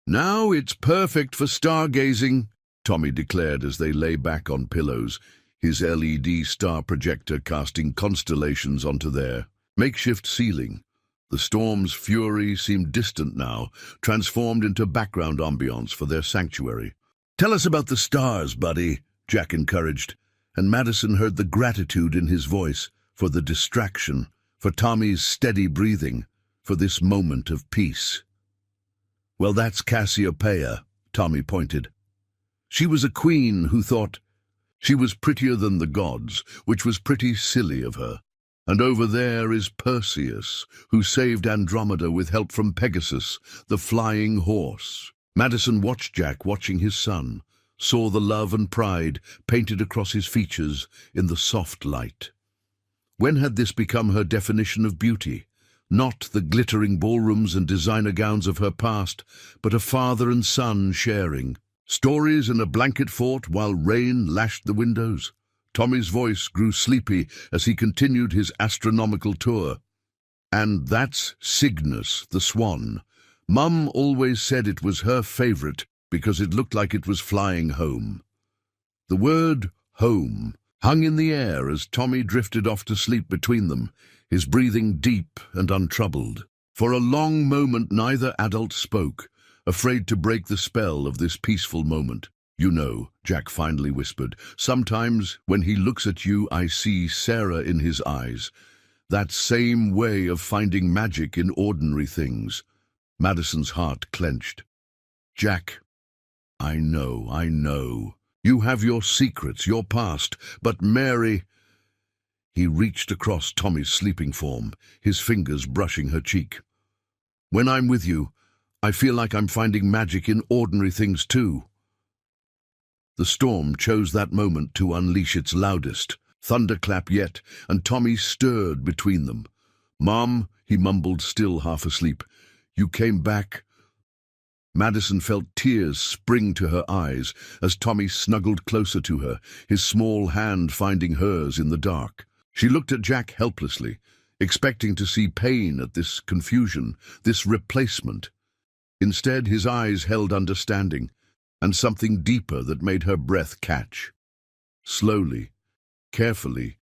"Now it's perfect for stargazing," Tommy declared as they lay back on pillows, his LED star projector casting constellations onto their makeshift ceiling. The storm's fury seemed distant now, transformed into background ambience for their sanctuary. "Tell us about the stars, buddy," Jack encouraged, and Madison heard the gratitude in his voice for the distraction, for Tommy's steady breathing, for this moment of peace. "Well, that's Cassiopeia," Tommy pointed. She was a queen who thought she was prettier than the gods, which was pretty silly of her. And over there is Perseus, who saved Andromeda with help from Pegasus, the flying horse. Madison watched Jack watching his son, saw the love and pride painted across his features in the soft light. When had this become her definition of beauty? Not the glittering ballrooms and designer gowns of her past, but a father and son sharing. Stories in a blanket fort while rain lashed the windows. Tommy's voice grew sleepy as he continued his astronomical tour. And that's Cygnus, the swan. Mum always said it was her favorite because it looked like it was flying home. The word home hung in the air as Tommy drifted off to sleep between them, his breathing deep and untroubled. For a long moment neither adult spoke, afraid to break the spell of this peaceful moment. "You know," Jack finally whispered, "sometimes when he looks at you I see Sarah in his eyes. That same way of finding magic in ordinary things." Madison's heart clenched. "Jack, I know. You have your secrets, your past, but Mary—" He reached across Tommy's sleeping form, his fingers brushing her cheek. "When I'm with you, I feel like I'm finding magic in ordinary things too." The storm chose that moment to unleash its loudest, thunderclap yet, and Tommy stirred between them. "Mom," he mumbled, still half asleep, "you came back." Madison felt tears spring to her eyes as Tommy snuggled closer to her, his small hand finding hers in the dark. She looked at Jack helplessly, expecting to see pain at this confusion, this replacement. Instead, his eyes held understanding, and something deeper that made her breath catch. Slowly, carefully,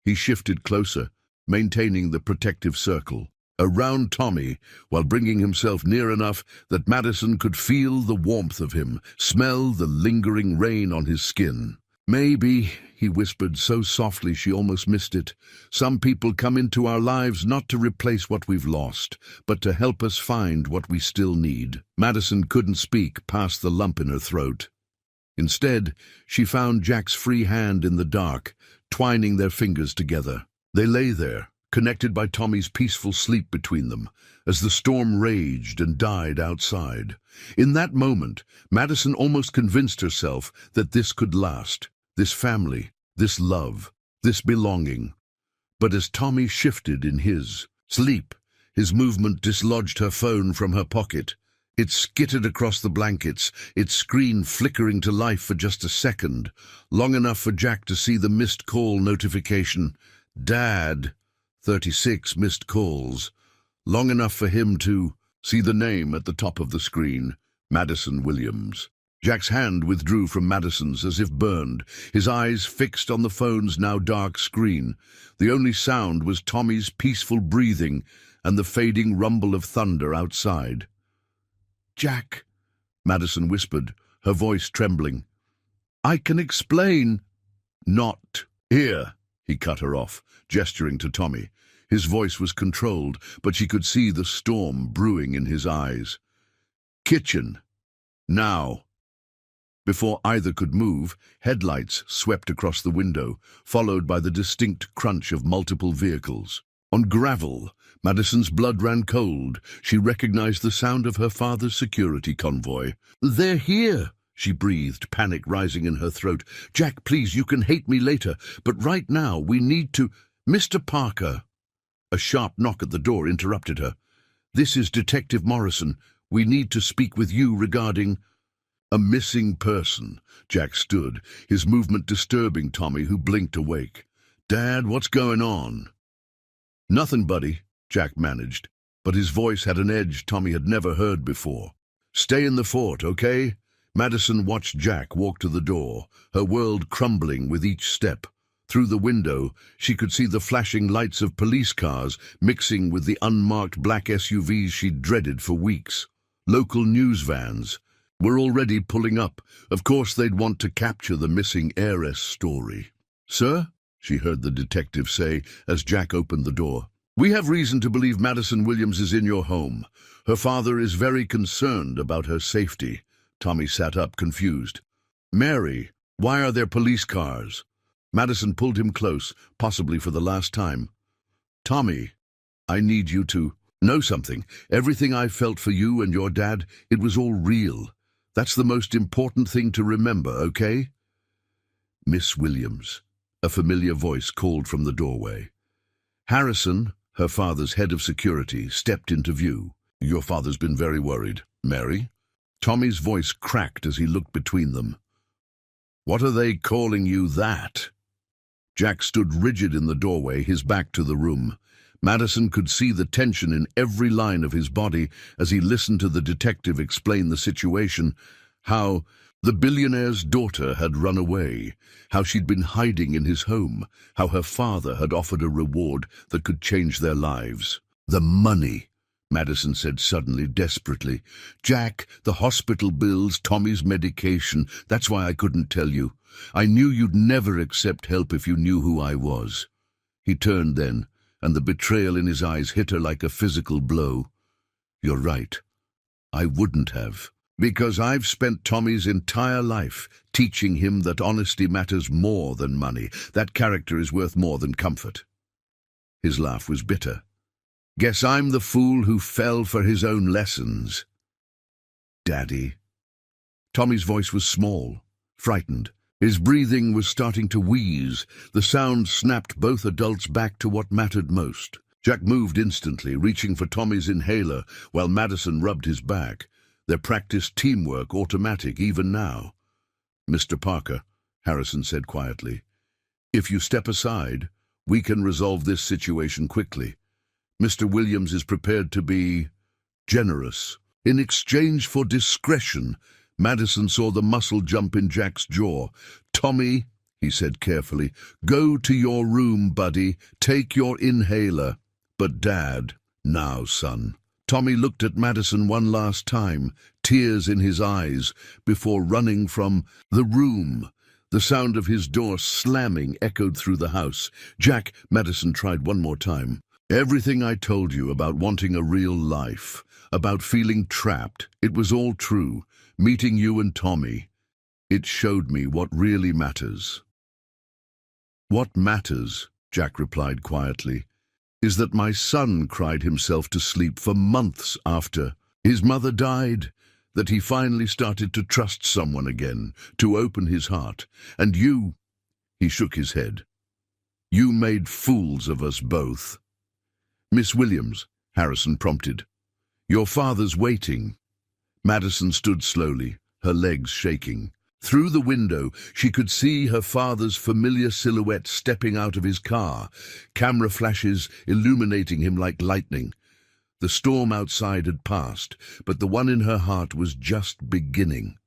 he shifted closer, maintaining the protective circle around Tommy, while bringing himself near enough that Madison could feel the warmth of him, smell the lingering rain on his skin. "Maybe," he whispered so softly she almost missed it, "some people come into our lives not to replace what we've lost, but to help us find what we still need." Madison couldn't speak past the lump in her throat. Instead, she found Jack's free hand in the dark, twining their fingers together. They lay there, connected by Tommy's peaceful sleep between them, as the storm raged and died outside. In that moment, Madison almost convinced herself that this could last, this family, this love, this belonging. But as Tommy shifted in his sleep, his movement dislodged her phone from her pocket. It skittered across the blankets, its screen flickering to life for just a second, long enough for Jack to see the missed call notification. "Dad, 36 missed calls." Long enough for him to see the name at the top of the screen, Madison Williams. Jack's hand withdrew from Madison's as if burned, his eyes fixed on the phone's now dark screen. The only sound was Tommy's peaceful breathing and the fading rumble of thunder outside. "Jack," Madison whispered, her voice trembling. "I can explain." "Not here," he cut her off, gesturing to Tommy. His voice was controlled, but she could see the storm brewing in his eyes. "Kitchen. Now." Before either could move, headlights swept across the window, followed by the distinct crunch of multiple vehicles. On gravel, Madison's blood ran cold. She recognized the sound of her father's security convoy. "They're here," she breathed, panic rising in her throat. "Jack, please, you can hate me later, but right now we need to—" "Mr. Parker." A sharp knock at the door interrupted her. "This is Detective Morrison. We need to speak with you regarding—" "A missing person." Jack stood, his movement disturbing Tommy, who blinked awake. "Dad, what's going on?" "Nothing, buddy," Jack managed, but his voice had an edge Tommy had never heard before. "Stay in the fort, okay?" Madison watched Jack walk to the door, her world crumbling with each step. Through the window, she could see the flashing lights of police cars mixing with the unmarked black SUVs she'd dreaded for weeks. Local news vans were already pulling up. Of course they'd want to capture the missing heiress story. "Sir?" she heard the detective say as Jack opened the door. "We have reason to believe Madison Williams is in your home. Her father is very concerned about her safety." Tommy sat up, confused. Mary, why are there police cars? Madison pulled him close, possibly for the last time. Tommy, I need you to know something. Everything I felt for you and your dad, it was all real. That's the most important thing to remember, okay? Miss Williams, a familiar voice called from the doorway. Harrison, her father's head of security, stepped into view. Your father's been very worried. Mary? Tommy's voice cracked as he looked between them. What are they calling you that? Jack stood rigid in the doorway, his back to the room. Madison could see the tension in every line of his body as he listened to the detective explain the situation, how the billionaire's daughter had run away, how she'd been hiding in his home, how her father had offered a reward that could change their lives. The money, Madison said suddenly, desperately. Jack, the hospital bills, Tommy's medication, that's why I couldn't tell you. I knew you'd never accept help if you knew who I was. He turned then, and the betrayal in his eyes hit her like a physical blow. You're right. I wouldn't have. Because I've spent Tommy's entire life teaching him that honesty matters more than money. That character is worth more than comfort. His laugh was bitter. Guess I'm the fool who fell for his own lessons. Daddy. Tommy's voice was small, frightened. His breathing was starting to wheeze. The sound snapped both adults back to what mattered most. Jack moved instantly, reaching for Tommy's inhaler, while Madison rubbed his back. Their practiced teamwork automatic even now. Mr. Parker, Harrison said quietly, if you step aside, we can resolve this situation quickly. Mr. Williams is prepared to be generous. In exchange for discretion, Madison saw the muscle jump in Jack's jaw. Tommy, he said carefully, go to your room, buddy. Take your inhaler. But Dad, now, son. Tommy looked at Madison one last time, tears in his eyes, before running from the room. The sound of his door slamming echoed through the house. Jack, Madison tried one more time. Everything I told you about wanting a real life, about feeling trapped, it was all true. Meeting you and Tommy, it showed me what really matters. What matters, Jack replied quietly, is that my son cried himself to sleep for months after his mother died, that he finally started to trust someone again, to open his heart. And you, he shook his head, you made fools of us both. Miss Williams, Harrison prompted. Your father's waiting. Madison stood slowly, her legs shaking. Through the window, she could see her father's familiar silhouette stepping out of his car, camera flashes illuminating him like lightning. The storm outside had passed, but the one in her heart was just beginning.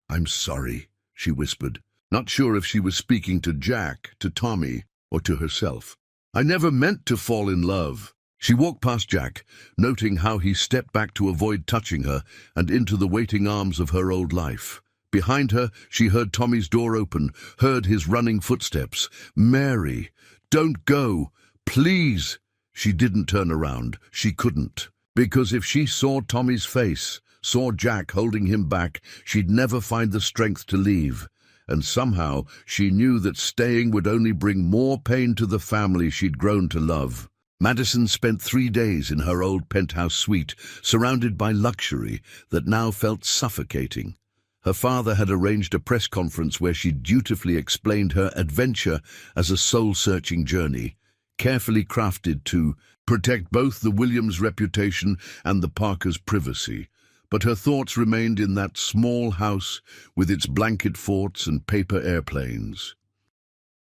I'm sorry, she whispered, not sure if she was speaking to Jack, to Tommy, or to herself. I never meant to fall in love. She walked past Jack, noting how he stepped back to avoid touching her and into the waiting arms of her old life. Behind her, she heard Tommy's door open, heard his running footsteps. Mary, don't go, please. She didn't turn around. She couldn't. Because if she saw Tommy's face, saw Jack holding him back, she'd never find the strength to leave. And somehow she knew that staying would only bring more pain to the family she'd grown to love. Madison spent 3 days in her old penthouse suite, surrounded by luxury that now felt suffocating. Her father had arranged a press conference where she dutifully explained her adventure as a soul-searching journey, carefully crafted to protect both the Williams' reputation and the Parkers' privacy. But her thoughts remained in that small house with its blanket forts and paper airplanes.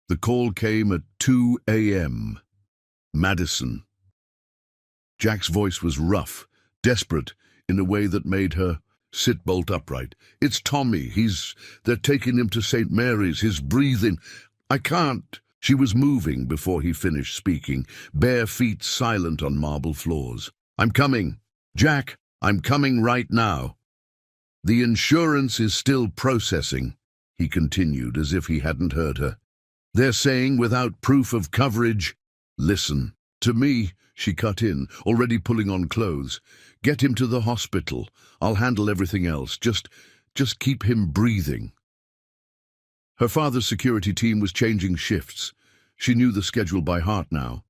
The call came at 2 a.m. Madison. Jack's voice was rough, desperate, in a way that made her sit bolt upright. It's Tommy. They're taking him to St. Mary's. His breathing. I can't. She was moving before he finished speaking, bare feet silent on marble floors. I'm coming. Jack, I'm coming right now. The insurance is still processing, he continued as if he hadn't heard her. They're saying without proof of coverage. Listen, to me, she cut in, already pulling on clothes. Get him to the hospital. I'll handle everything else. Just keep him breathing. Her father's security team was changing shifts. She knew the schedule by heart now.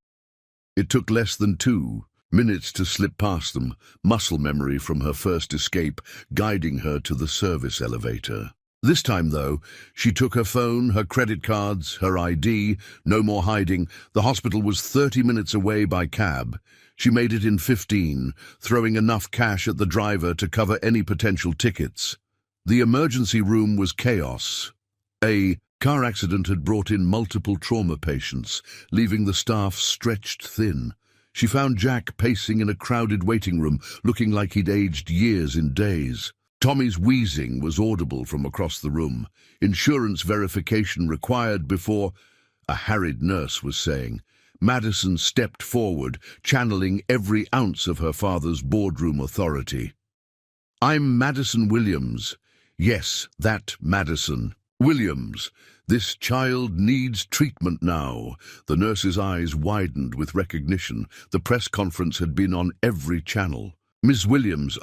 It took less than 2 minutes to slip past them, muscle memory from her first escape guiding her to the service elevator. This time, though, she took her phone, her credit cards, her ID. No more hiding. The hospital was 30 minutes away by cab. She made it in 15, throwing enough cash at the driver to cover any potential tickets. The emergency room was chaos. A car accident had brought in multiple trauma patients, leaving the staff stretched thin. She found Jack pacing in a crowded waiting room, looking like he'd aged years in days. Tommy's wheezing was audible from across the room. Insurance verification required before, a harried nurse was saying. Madison stepped forward, channeling every ounce of her father's boardroom authority. "I'm Madison Williams." "Yes, that Madison Williams. This child needs treatment now." The nurse's eyes widened with recognition. The press conference had been on every channel. "Miss Williams,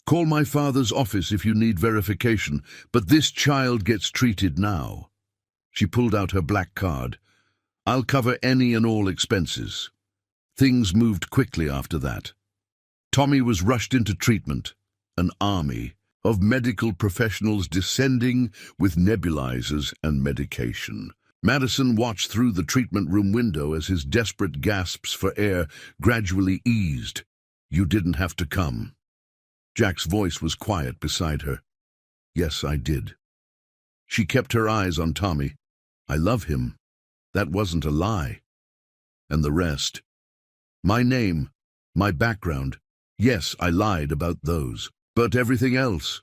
call my father's office if you need verification, but this child gets treated now." She pulled out her black card. "I'll cover any and all expenses." Things moved quickly after that. Tommy was rushed into treatment, an army of medical professionals descending with nebulizers and medication. Madison watched through the treatment room window as his desperate gasps for air gradually eased. "You didn't have to come." Jack's voice was quiet beside her. "Yes, I did." She kept her eyes on Tommy. "I love him. That wasn't a lie." And the rest. "My name, my background. Yes, I lied about those. But everything else."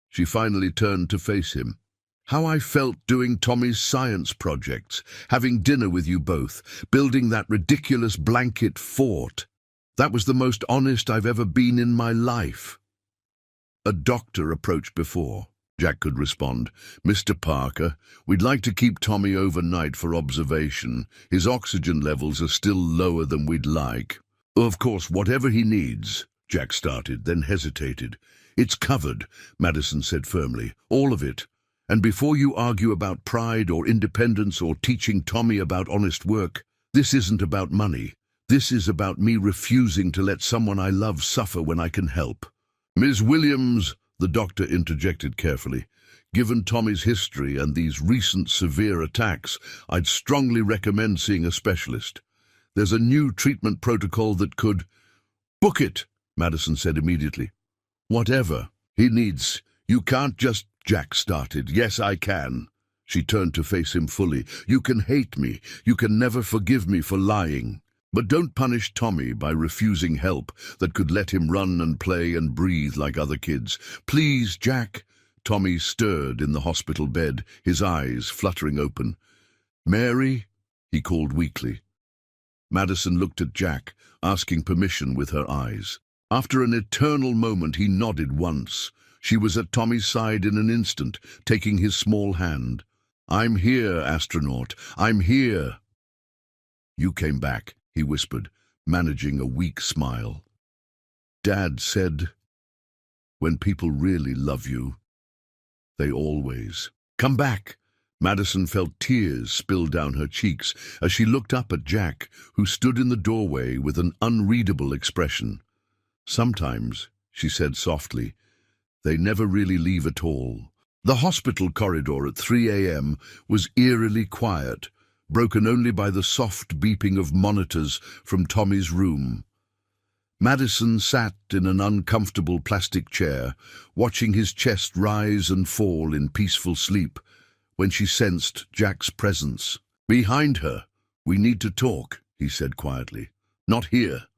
She finally turned to face him. "How I felt doing Tommy's science projects, having dinner with you both, building that ridiculous blanket fort. That was the most honest I've ever been in my life." A doctor approached before. Jack could respond. "Mr. Parker, we'd like to keep Tommy overnight for observation. His oxygen levels are still lower than we'd like." "Of course, whatever he needs," Jack started, then hesitated. "It's covered," Madison said firmly. "All of it. And before you argue about pride or independence or teaching Tommy about honest work, this isn't about money. This is about me refusing to let someone I love suffer when I can help." "Ms. Williams," the doctor interjected carefully, "given Tommy's history and these recent severe attacks, I'd strongly recommend seeing a specialist. There's a new treatment protocol that could—" "Book it," Madison said immediately. "Whatever he needs. You can't just—" Jack started. "Yes, I can." She turned to face him fully. "You can hate me. You can never forgive me for lying. But don't punish Tommy by refusing help that could let him run and play and breathe like other kids. Please, Jack." Tommy stirred in the hospital bed, his eyes fluttering open. "Mary," he called weakly. Madison looked at Jack, asking permission with her eyes. After an eternal moment, he nodded once. She was at Tommy's side in an instant, taking his small hand. "I'm here, astronaut. I'm here." "You came back," he whispered, managing a weak smile. "Dad said, when people really love you, they always come back." Madison felt tears spill down her cheeks as she looked up at Jack, who stood in the doorway with an unreadable expression. "Sometimes," she said softly, "they never really leave at all." The hospital corridor at 3 a.m. was eerily quiet, broken only by the soft beeping of monitors from Tommy's room. Madison sat in an uncomfortable plastic chair, watching his chest rise and fall in peaceful sleep, when she sensed Jack's presence. "Behind her. We need to talk," he said quietly. "Not here."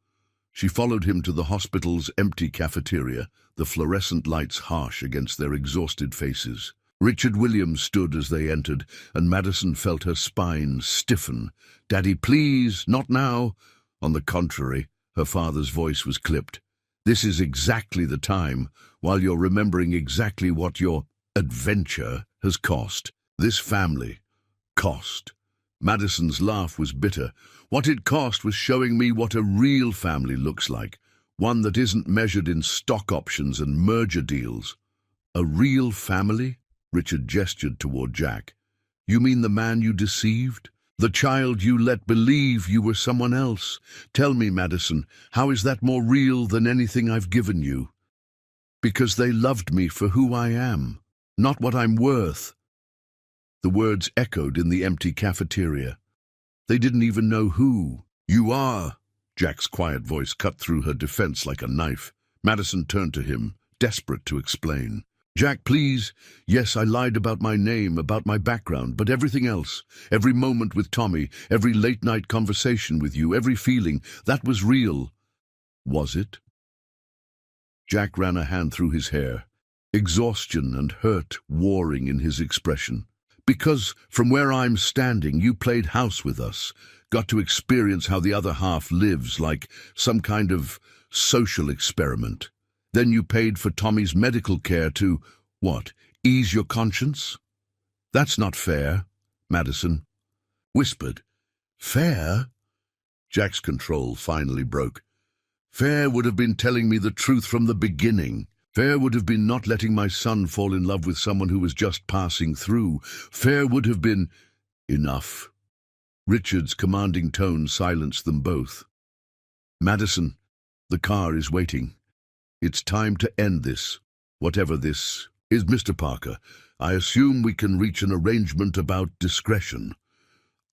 She followed him to the hospital's empty cafeteria, the fluorescent lights harsh against their exhausted faces. Richard Williams stood as they entered, and Madison felt her spine stiffen. "Daddy, please, not now." On the contrary, her father's voice was clipped. "This is exactly the time, while you're remembering exactly what your adventure has cost. This family cost." Madison's laugh was bitter. "What it cost was showing me what a real family looks like, one that isn't measured in stock options and merger deals." "A real family?" Richard gestured toward Jack. You mean the man you deceived? The child you let believe you were someone else? Tell me, Madison, how is that more real than anything I've given you? Because they loved me for who I am, not what I'm worth. The words echoed in the empty cafeteria. They didn't even know who. You are. Jack's quiet voice cut through her defense like a knife. Madison turned to him, desperate to explain. Jack, please. Yes, I lied about my name, about my background, but everything else, every moment with Tommy, every late-night conversation with you, every feeling, that was real. Was it? Jack ran a hand through his hair, exhaustion and hurt warring in his expression. Because from where I'm standing, you played house with us, got to experience how the other half lives, like some kind of social experiment. Then you paid for Tommy's medical care to, what, ease your conscience? That's not fair, Madison whispered. Fair? Jack's control finally broke. Fair would have been telling me the truth from the beginning. Fair would have been not letting my son fall in love with someone who was just passing through. Fair would have been... Enough. Richard's commanding tone silenced them both. Madison, the car is waiting. It's time to end this, whatever this is. Mr. Parker, I assume we can reach an arrangement about discretion.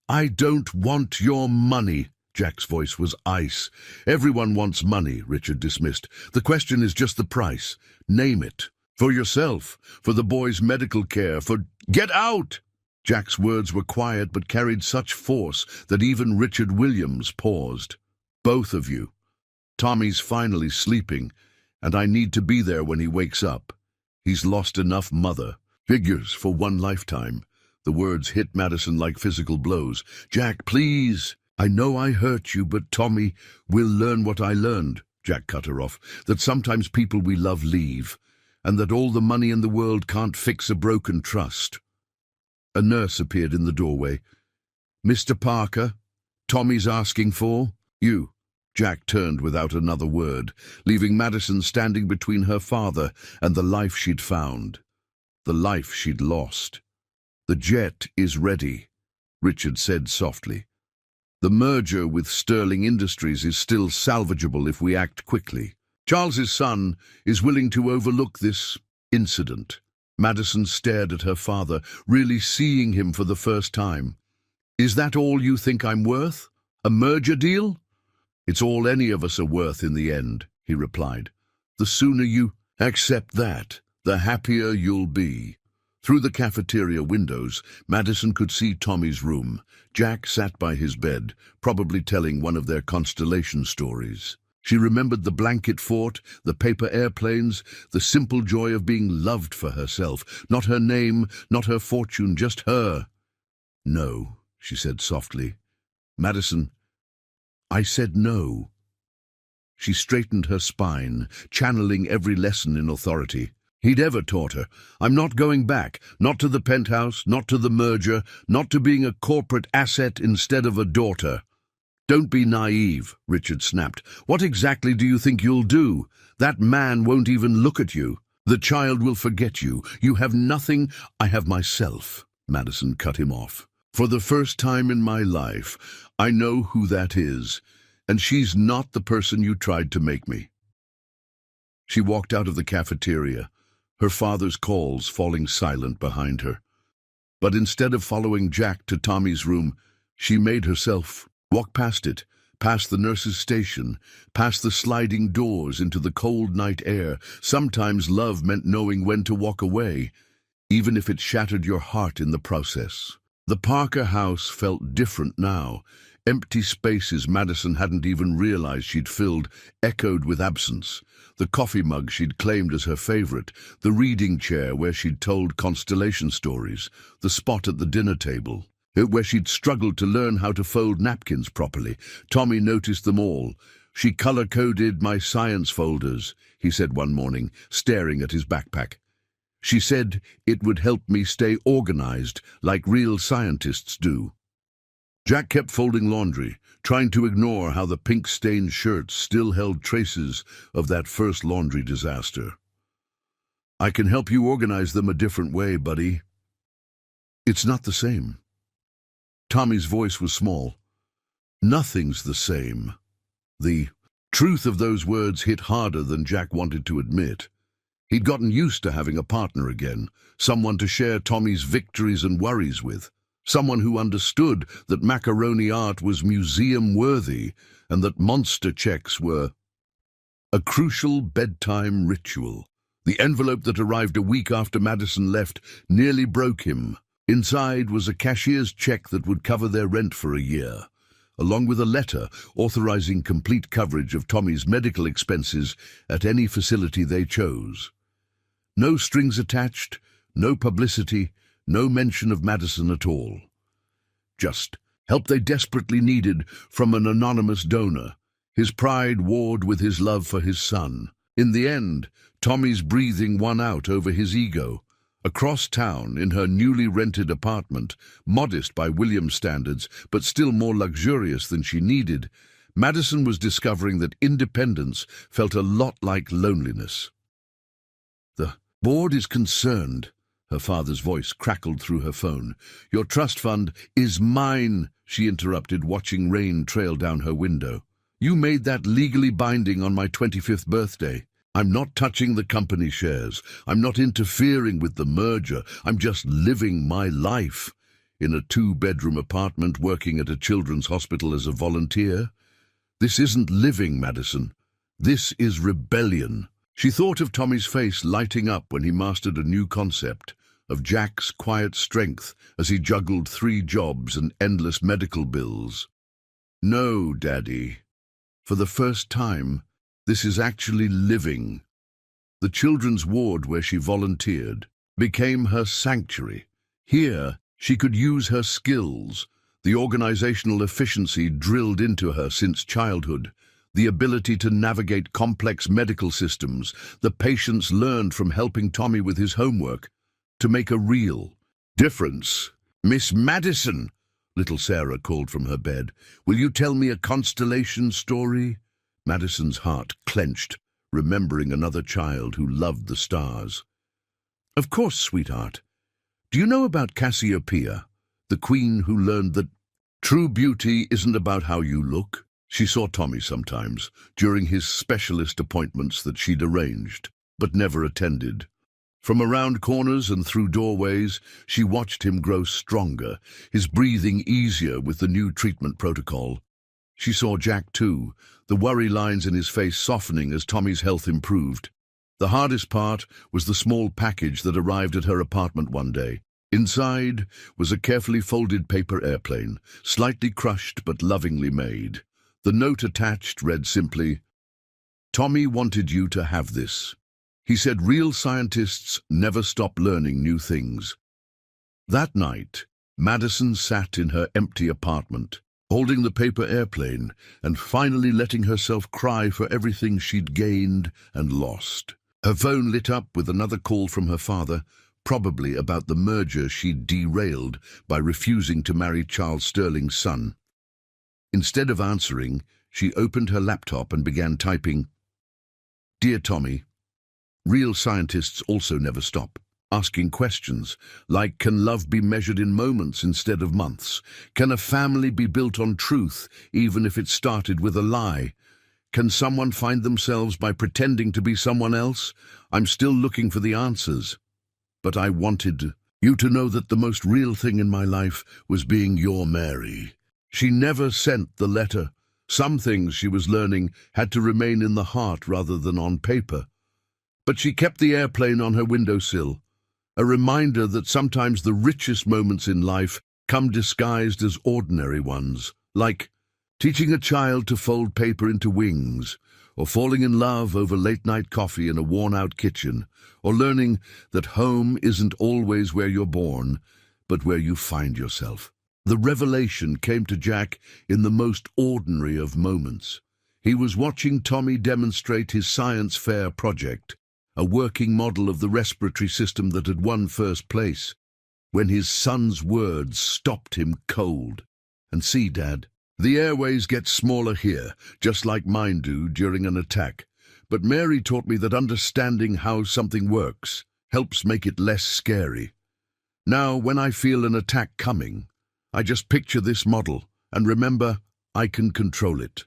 I don't want your money. Jack's voice was ice. Everyone wants money, Richard dismissed. The question is just the price. Name it. For yourself, for the boy's medical care, for... Get out! Jack's words were quiet but carried such force that even Richard Williams paused. Both of you. Tommy's finally sleeping, and I need to be there when he wakes up. He's lost enough mother. Figures for one lifetime. The words hit Madison like physical blows. Jack, please. I know I hurt you, but Tommy will learn what I learned. Jack cut her off. That sometimes people we love leave, and that all the money in the world can't fix a broken trust. A nurse appeared in the doorway. Mr. Parker, Tommy's asking for you. Jack turned without another word, leaving Madison standing between her father and the life she'd found, the life she'd lost. The jet is ready, Richard said softly. The merger with Sterling Industries is still salvageable if we act quickly. Charles's son is willing to overlook this incident. Madison stared at her father, really seeing him for the first time. Is that all you think I'm worth? A merger deal? It's all any of us are worth in the end, he replied. The sooner you accept that, the happier you'll be. Through the cafeteria windows, Madison could see Tommy's room. Jack sat by his bed, probably telling one of their constellation stories. She remembered the blanket fort, the paper airplanes, the simple joy of being loved for herself. Not her name, not her fortune, just her. No, she said softly. Madison, I said no. She straightened her spine, channeling every lesson in authority he'd ever taught her. I'm not going back, not to the penthouse, not to the merger, not to being a corporate asset instead of a daughter. Don't be naive, Richard snapped. What exactly do you think you'll do? That man won't even look at you. The child will forget you. You have nothing. I have myself. Madison cut him off. For the first time in my life, I know who that is, and she's not the person you tried to make me. She walked out of the cafeteria, her father's calls falling silent behind her. But instead of following Jack to Tommy's room, she made herself walk past it, past the nurse's station, past the sliding doors into the cold night air. Sometimes love meant knowing when to walk away, even if it shattered your heart in the process. The Parker house felt different now. Empty spaces Madison hadn't even realized she'd filled echoed with absence. The coffee mug she'd claimed as her favorite, the reading chair where she'd told constellation stories, the spot at the dinner table where she'd struggled to learn how to fold napkins properly. Tommy noticed them all. She color-coded my science folders, he said one morning, staring at his backpack. She said it would help me stay organized, like real scientists do. Jack kept folding laundry, trying to ignore how the pink-stained shirts still held traces of that first laundry disaster. I can help you organize them a different way, buddy. It's not the same. Tommy's voice was small. Nothing's the same. The truth of those words hit harder than Jack wanted to admit. He'd gotten used to having a partner again, someone to share Tommy's victories and worries with, someone who understood that macaroni art was museum-worthy and that monster checks were a crucial bedtime ritual. The envelope that arrived a week after Madison left nearly broke him. Inside was a cashier's check that would cover their rent for a year, along with a letter authorizing complete coverage of Tommy's medical expenses at any facility they chose. No strings attached, no publicity, no mention of Madison at all. Just help they desperately needed from an anonymous donor, his pride warred with his love for his son. In the end, Tommy's breathing won out over his ego. Across town, in her newly rented apartment, modest by William's standards, but still more luxurious than she needed, Madison was discovering that independence felt a lot like loneliness. "The board is concerned," her father's voice crackled through her phone. "Your trust fund is mine," she interrupted, watching rain trail down her window. "You made that legally binding on my 25th birthday. I'm not touching the company shares. I'm not interfering with the merger. I'm just living my life. In a 2-bedroom apartment working at a children's hospital as a volunteer. This isn't living, Madison. This is rebellion." She thought of Tommy's face lighting up when he mastered a new concept, of Jack's quiet strength as he juggled 3 jobs and endless medical bills. "No, Daddy. For the first time, this is actually living." The children's ward where she volunteered became her sanctuary. Here, she could use her skills, the organizational efficiency drilled into her since childhood, the ability to navigate complex medical systems, the patience learned from helping Tommy with his homework, to make a real difference. "Miss Madison," little Sarah called from her bed, "will you tell me a constellation story?" Madison's heart clenched, remembering another child who loved the stars. "Of course, sweetheart. Do you know about Cassiopeia, the queen who learned that true beauty isn't about how you look?" She saw Tommy sometimes, during his specialist appointments that she'd arranged, but never attended. From around corners and through doorways, she watched him grow stronger, his breathing easier with the new treatment protocol. She saw Jack too, the worry lines in his face softening as Tommy's health improved. The hardest part was the small package that arrived at her apartment one day. Inside was a carefully folded paper airplane, slightly crushed but lovingly made. The note attached read simply, "Tommy wanted you to have this. He said real scientists never stop learning new things." That night, Madison sat in her empty apartment, holding the paper airplane and finally letting herself cry for everything she'd gained and lost. Her phone lit up with another call from her father, probably about the merger she'd derailed by refusing to marry Charles Sterling's son. Instead of answering, she opened her laptop and began typing, "Dear Tommy, real scientists also never stop asking questions, like can love be measured in moments instead of months? Can a family be built on truth, even if it started with a lie? Can someone find themselves by pretending to be someone else? I'm still looking for the answers. But I wanted you to know that the most real thing in my life was being your Mary." She never sent the letter. Some things she was learning had to remain in the heart rather than on paper. But she kept the airplane on her windowsill, a reminder that sometimes the richest moments in life come disguised as ordinary ones, like teaching a child to fold paper into wings, or falling in love over late-night coffee in a worn-out kitchen, or learning that home isn't always where you're born, but where you find yourself. The revelation came to Jack in the most ordinary of moments. He was watching Tommy demonstrate his science fair project, a working model of the respiratory system that had won first place, when his son's words stopped him cold. "And see, Dad, the airways get smaller here, just like mine do during an attack. But Mary taught me that understanding how something works helps make it less scary. Now, when I feel an attack coming, I just picture this model and remember I can control it.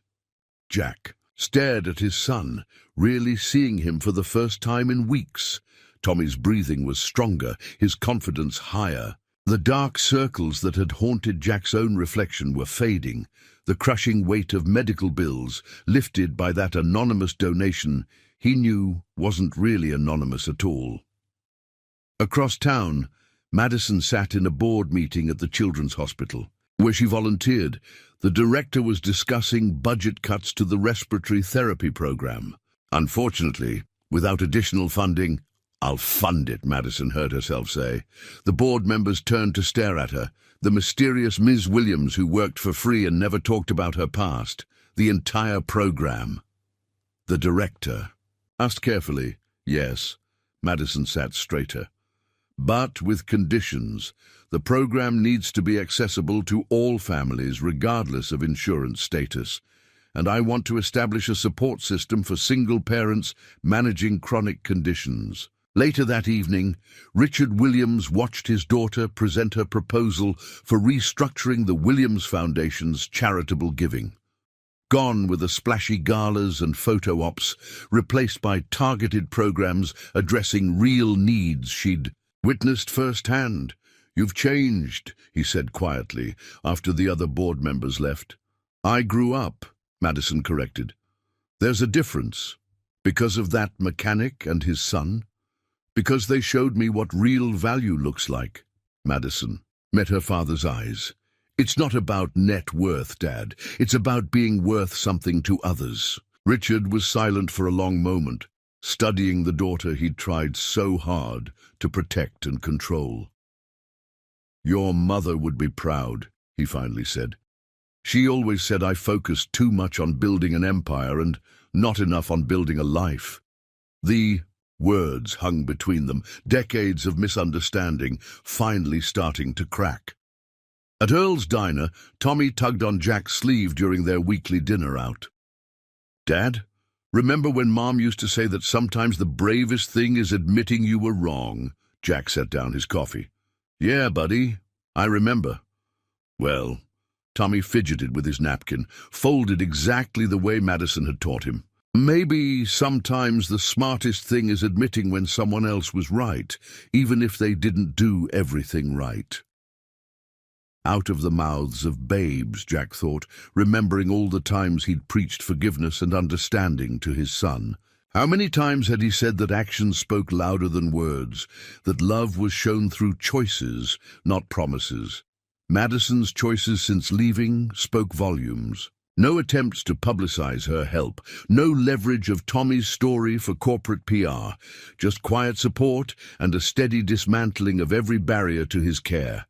Jack stared at his son, really seeing him for the first time in weeks. Tommy's breathing was stronger, his confidence higher. The dark circles that had haunted Jack's own reflection were fading, the crushing weight of medical bills lifted by that anonymous donation he knew wasn't really anonymous at all. Across town, Madison sat in a board meeting at the Children's Hospital, where she volunteered. The director was discussing budget cuts to the respiratory therapy program. Unfortunately, without additional funding, "I'll fund it," Madison heard herself say. The board members turned to stare at her, the mysterious Ms. Williams who worked for free and never talked about her past, the entire program. The director asked carefully. Yes, Madison sat straighter. But with conditions. The program needs to be accessible to all families regardless of insurance status. And I want to establish a support system for single parents managing chronic conditions. Later that evening, Richard Williams watched his daughter present her proposal for restructuring the Williams Foundation's charitable giving. Gone were the splashy galas and photo ops, replaced by targeted programs addressing real needs she'd witnessed firsthand. "You've changed," he said quietly, after the other board members left. "I grew up," Madison corrected. "There's a difference. Because of that mechanic and his son? Because they showed me what real value looks like." Madison met her father's eyes. "It's not about net worth, Dad. It's about being worth something to others." Richard was silent for a long moment, studying the daughter he'd tried so hard to protect and control. "Your mother would be proud," he finally said. "She always said I focused too much on building an empire and not enough on building a life." The words hung between them, decades of misunderstanding finally starting to crack. At Earl's Diner, Tommy tugged on Jack's sleeve during their weekly dinner out. "Dad, remember when Mom used to say that sometimes the bravest thing is admitting you were wrong?" Jack set down his coffee. "Yeah, buddy, I remember." "Well," Tommy fidgeted with his napkin, folded exactly the way Madison had taught him. "Maybe sometimes the smartest thing is admitting when someone else was right, even if they didn't do everything right." Out of the mouths of babes, Jack thought, remembering all the times he'd preached forgiveness and understanding to his son. How many times had he said that actions spoke louder than words, that love was shown through choices, not promises? Madison's choices since leaving spoke volumes. No attempts to publicize her help, no leverage of Tommy's story for corporate PR, just quiet support and a steady dismantling of every barrier to his care.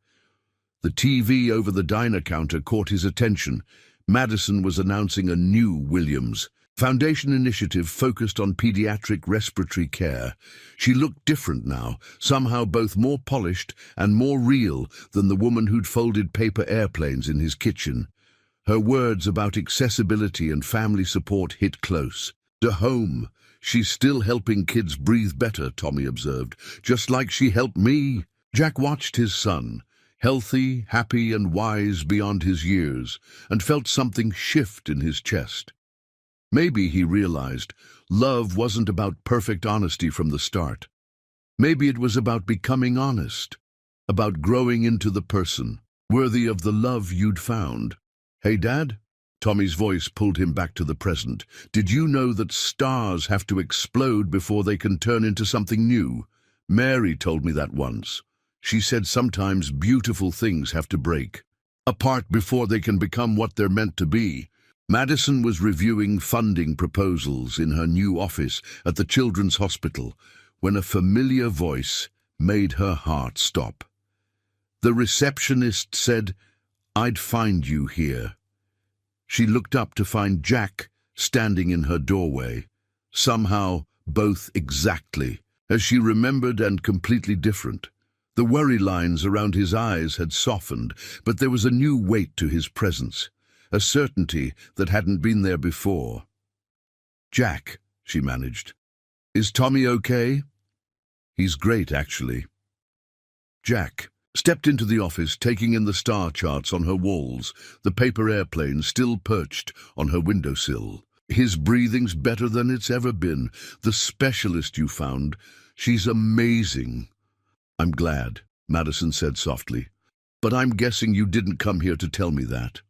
The TV over the diner counter caught his attention. Madison was announcing a new Williams Foundation initiative focused on pediatric respiratory care. She looked different now, somehow both more polished and more real than the woman who'd folded paper airplanes in his kitchen. Her words about accessibility and family support hit close. To home. "She's still helping kids breathe better," Tommy observed, "just like she helped me." Jack watched his son, healthy, happy and wise beyond his years, and felt something shift in his chest. Maybe, he realized, love wasn't about perfect honesty from the start. Maybe it was about becoming honest, about growing into the person, worthy of the love you'd found. "Hey, Dad?" Tommy's voice pulled him back to the present. "Did you know that stars have to explode before they can turn into something new? Mary told me that once. She said sometimes beautiful things have to break apart before they can become what they're meant to be." Madison was reviewing funding proposals in her new office at the Children's Hospital when a familiar voice made her heart stop. The receptionist said, "I'd find you here." She looked up to find Jack standing in her doorway, somehow both exactly, as she remembered, and completely different. The worry lines around his eyes had softened, but there was a new weight to his presence, a certainty that hadn't been there before. "Jack," she managed, "is Tommy okay?" He's great, actually. Jack stepped into the office, taking in the star charts on her walls, the paper airplane still perched on her windowsill. His breathing's better than it's ever been. The specialist you found, she's amazing. I'm glad, Madison said softly. But I'm guessing you didn't come here to tell me that.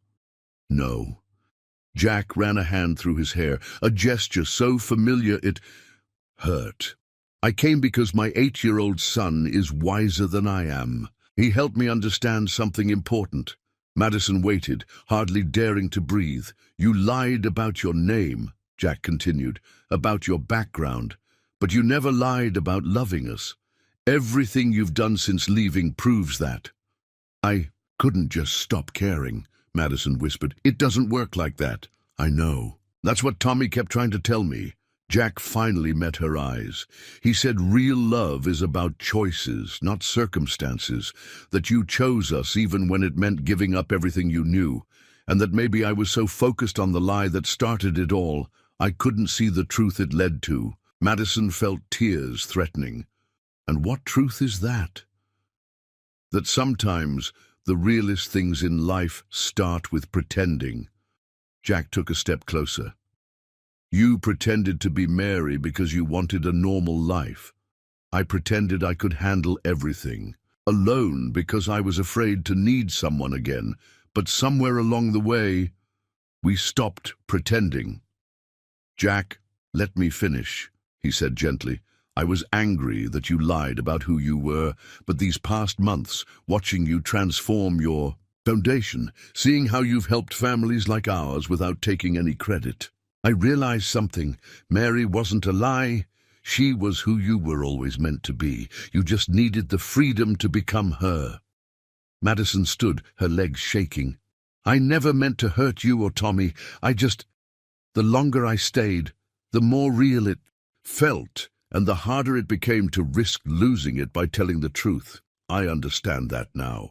No. Jack ran a hand through his hair, a gesture so familiar it hurt. I came because my 8-year-old son is wiser than I am. He helped me understand something important. Madison waited, hardly daring to breathe. You lied about your name, Jack continued, about your background, but you never lied about loving us. Everything you've done since leaving proves that. I couldn't just stop caring, Madison whispered. It doesn't work like that. I know. That's what Tommy kept trying to tell me. Jack finally met her eyes. He said real love is about choices, not circumstances, that you chose us even when it meant giving up everything you knew, and that maybe I was so focused on the lie that started it all, I couldn't see the truth it led to. Madison felt tears threatening. And what truth is that? That sometimes the realest things in life start with pretending. Jack took a step closer. You pretended to be Mary because you wanted a normal life. I pretended I could handle everything, alone because I was afraid to need someone again, but somewhere along the way, we stopped pretending. Jack, let me finish, he said gently. I was angry that you lied about who you were, but these past months, watching you transform your foundation, seeing how you've helped families like ours without taking any credit, I realized something. Mary wasn't a lie. She was who you were always meant to be. You just needed the freedom to become her. Madison stood, her legs shaking. I never meant to hurt you or Tommy. The longer I stayed, the more real it felt, and the harder it became to risk losing it by telling the truth. I understand that now.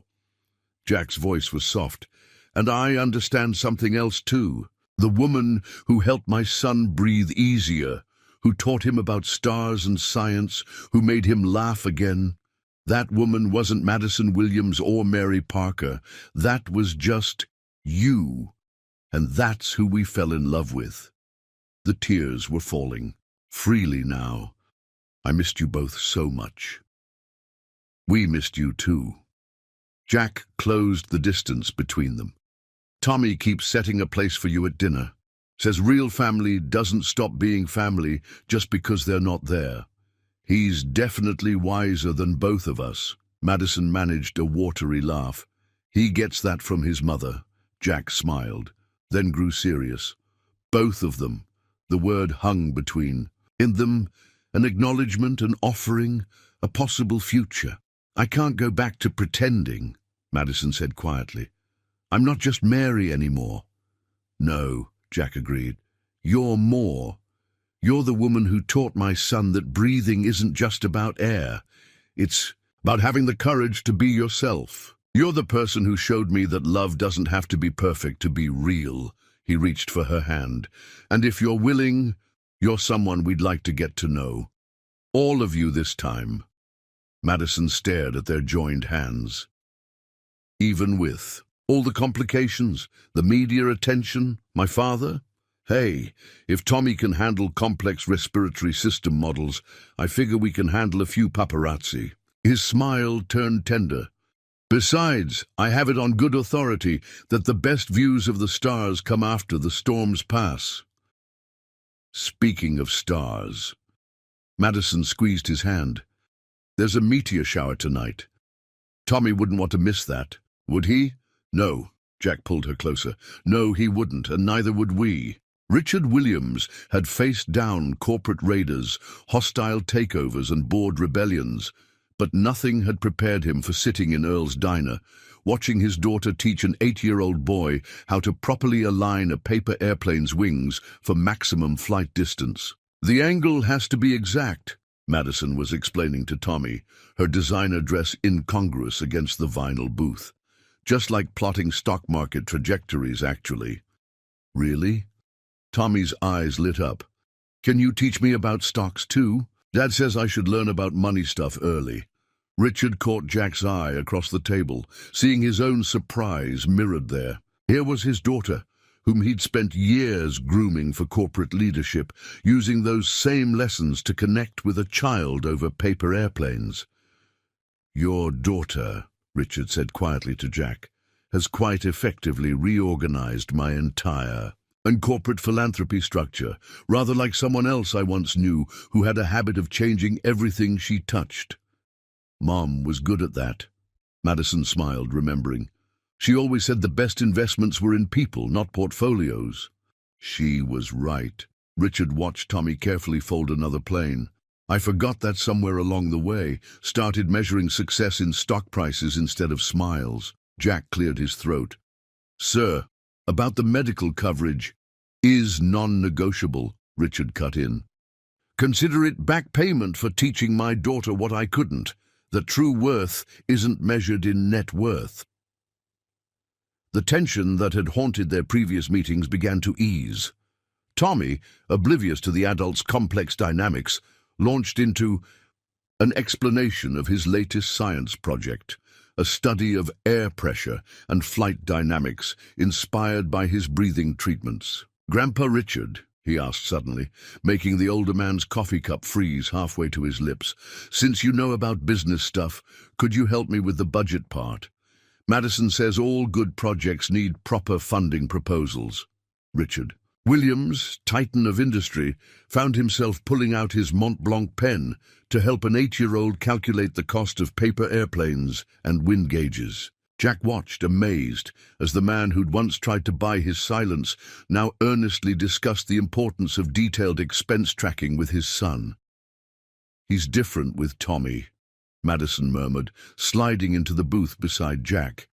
Jack's voice was soft. And I understand something else too. The woman who helped my son breathe easier, who taught him about stars and science, who made him laugh again. That woman wasn't Madison Williams or Mary Parker. That was just you. And that's who we fell in love with. The tears were falling, freely now. I missed you both so much. We missed you too. Jack closed the distance between them. Tommy keeps setting a place for you at dinner. Says real family doesn't stop being family just because they're not there. He's definitely wiser than both of us. Madison managed a watery laugh. He gets that from his mother. Jack smiled, then grew serious. Both of them. The word hung between. In them, an acknowledgement, an offering, a possible future. I can't go back to pretending, Madison said quietly. I'm not just Mary anymore. No, Jack agreed. You're more. You're the woman who taught my son that breathing isn't just about air. It's about having the courage to be yourself. You're the person who showed me that love doesn't have to be perfect to be real. He reached for her hand. And if you're willing, you're someone we'd like to get to know. All of you this time. Madison stared at their joined hands. Even with all the complications, the media attention, my father? Hey, if Tommy can handle complex respiratory system models, I figure we can handle a few paparazzi. His smile turned tender. Besides, I have it on good authority that the best views of the stars come after the storms pass. Speaking of stars, Madison squeezed his hand. There's a meteor shower tonight. Tommy wouldn't want to miss that, would he? No, Jack pulled her closer. No, he wouldn't, and neither would we. Richard Williams had faced down corporate raiders, hostile takeovers and board rebellions, but nothing had prepared him for sitting in Earl's diner, watching his daughter teach an 8-year-old boy how to properly align a paper airplane's wings for maximum flight distance. The angle has to be exact, Madison was explaining to Tommy, her designer dress incongruous against the vinyl booth. Just like plotting stock market trajectories, actually. Really? Tommy's eyes lit up. Can you teach me about stocks too? Dad says I should learn about money stuff early. Richard caught Jack's eye across the table, seeing his own surprise mirrored there. Here was his daughter, whom he'd spent years grooming for corporate leadership, using those same lessons to connect with a child over paper airplanes. "Your daughter," Richard said quietly to Jack, "has quite effectively reorganized my entire and corporate philanthropy structure, rather like someone else I once knew who had a habit of changing everything she touched." Mom was good at that. Madison smiled, remembering. She always said the best investments were in people, not portfolios. She was right. Richard watched Tommy carefully fold another plane. "I forgot that somewhere along the way, started measuring success in stock prices instead of smiles." Jack cleared his throat. "Sir, about the medical coverage is non-negotiable," Richard cut in. "Consider it back payment for teaching my daughter what I couldn't, that true worth isn't measured in net worth." The tension that had haunted their previous meetings began to ease. Tommy, oblivious to the adults' complex dynamics, launched into an explanation of his latest science project, a study of air pressure and flight dynamics inspired by his breathing treatments. "Grandpa Richard," he asked suddenly, making the older man's coffee cup freeze halfway to his lips, "since you know about business stuff, could you help me with the budget part? Madison says all good projects need proper funding proposals." Richard. Williams, titan of industry, found himself pulling out his Mont Blanc pen to help an 8-year-old calculate the cost of paper airplanes and wind gauges. Jack watched, amazed, as the man who'd once tried to buy his silence now earnestly discussed the importance of detailed expense tracking with his son. "He's different with Tommy," Madison murmured, sliding into the booth beside Jack.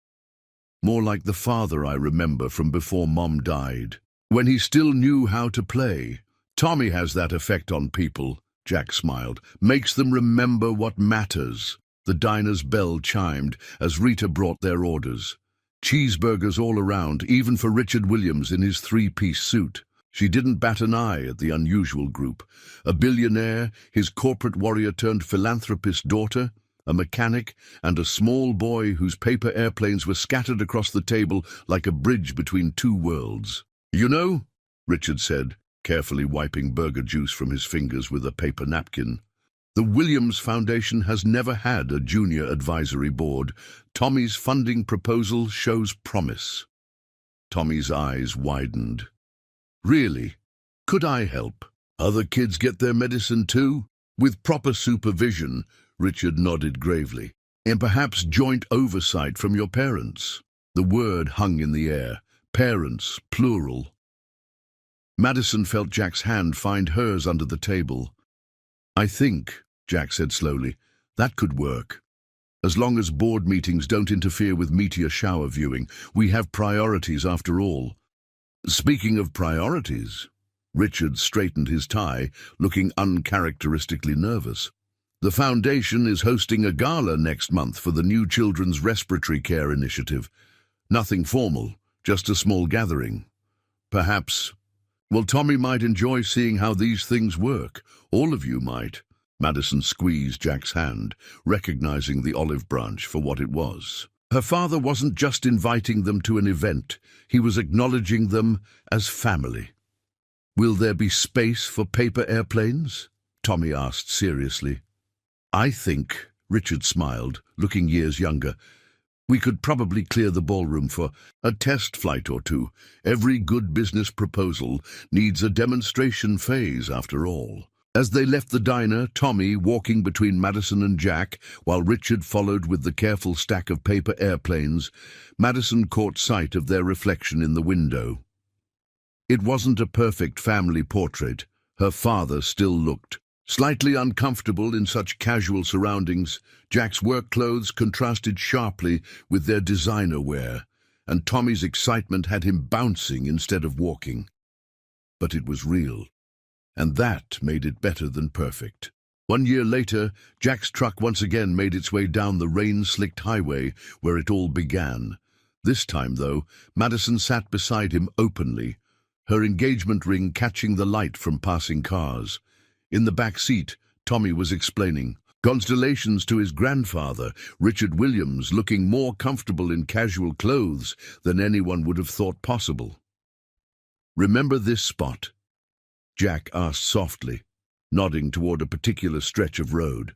"More like the father I remember from before Mom died, when he still knew how to play. Tommy has that effect on people," Jack smiled, "makes them remember what matters." The diner's bell chimed as Rita brought their orders. Cheeseburgers all around, even for Richard Williams in his 3-piece suit. She didn't bat an eye at the unusual group. A billionaire, his corporate warrior-turned-philanthropist daughter, a mechanic, and a small boy whose paper airplanes were scattered across the table like a bridge between two worlds. "You know," Richard said, carefully wiping burger juice from his fingers with a paper napkin, "the Williams Foundation has never had a junior advisory board. Tommy's funding proposal shows promise." Tommy's eyes widened. "Really? Could I help? Other kids get their medicine too?" "With proper supervision," Richard nodded gravely, "and perhaps joint oversight from your parents." The word hung in the air. Parents, plural. Madison felt Jack's hand find hers under the table. "I think," Jack said slowly, "that could work. As long as board meetings don't interfere with meteor shower viewing. We have priorities after all." "Speaking of priorities," Richard straightened his tie, looking uncharacteristically nervous. "The Foundation is hosting a gala next month for the new Children's Respiratory Care Initiative. Nothing formal, just a small gathering. Perhaps, well, Tommy might enjoy seeing how these things work. All of you might." Madison squeezed Jack's hand, recognizing the olive branch for what it was. Her father wasn't just inviting them to an event, he was acknowledging them as family. "Will there be space for paper airplanes?" Tommy asked seriously. "I think," Richard smiled, looking years younger, "we could probably clear the ballroom for a test flight or two. Every good business proposal needs a demonstration phase, after all." As they left the diner, Tommy walking between Madison and Jack, while Richard followed with the careful stack of paper airplanes, Madison caught sight of their reflection in the window. It wasn't a perfect family portrait. Her father still looked slightly uncomfortable in such casual surroundings. Jack's work clothes contrasted sharply with their designer wear, and Tommy's excitement had him bouncing instead of walking. But it was real, and that made it better than perfect. 1 year later, Jack's truck once again made its way down the rain-slicked highway where it all began. This time, though, Madison sat beside him openly, her engagement ring catching the light from passing cars. In the back seat, Tommy was explaining. Constellations to his grandfather, Richard Williams, looking more comfortable in casual clothes than anyone would have thought possible. "Remember this spot?" Jack asked softly, nodding toward a particular stretch of road.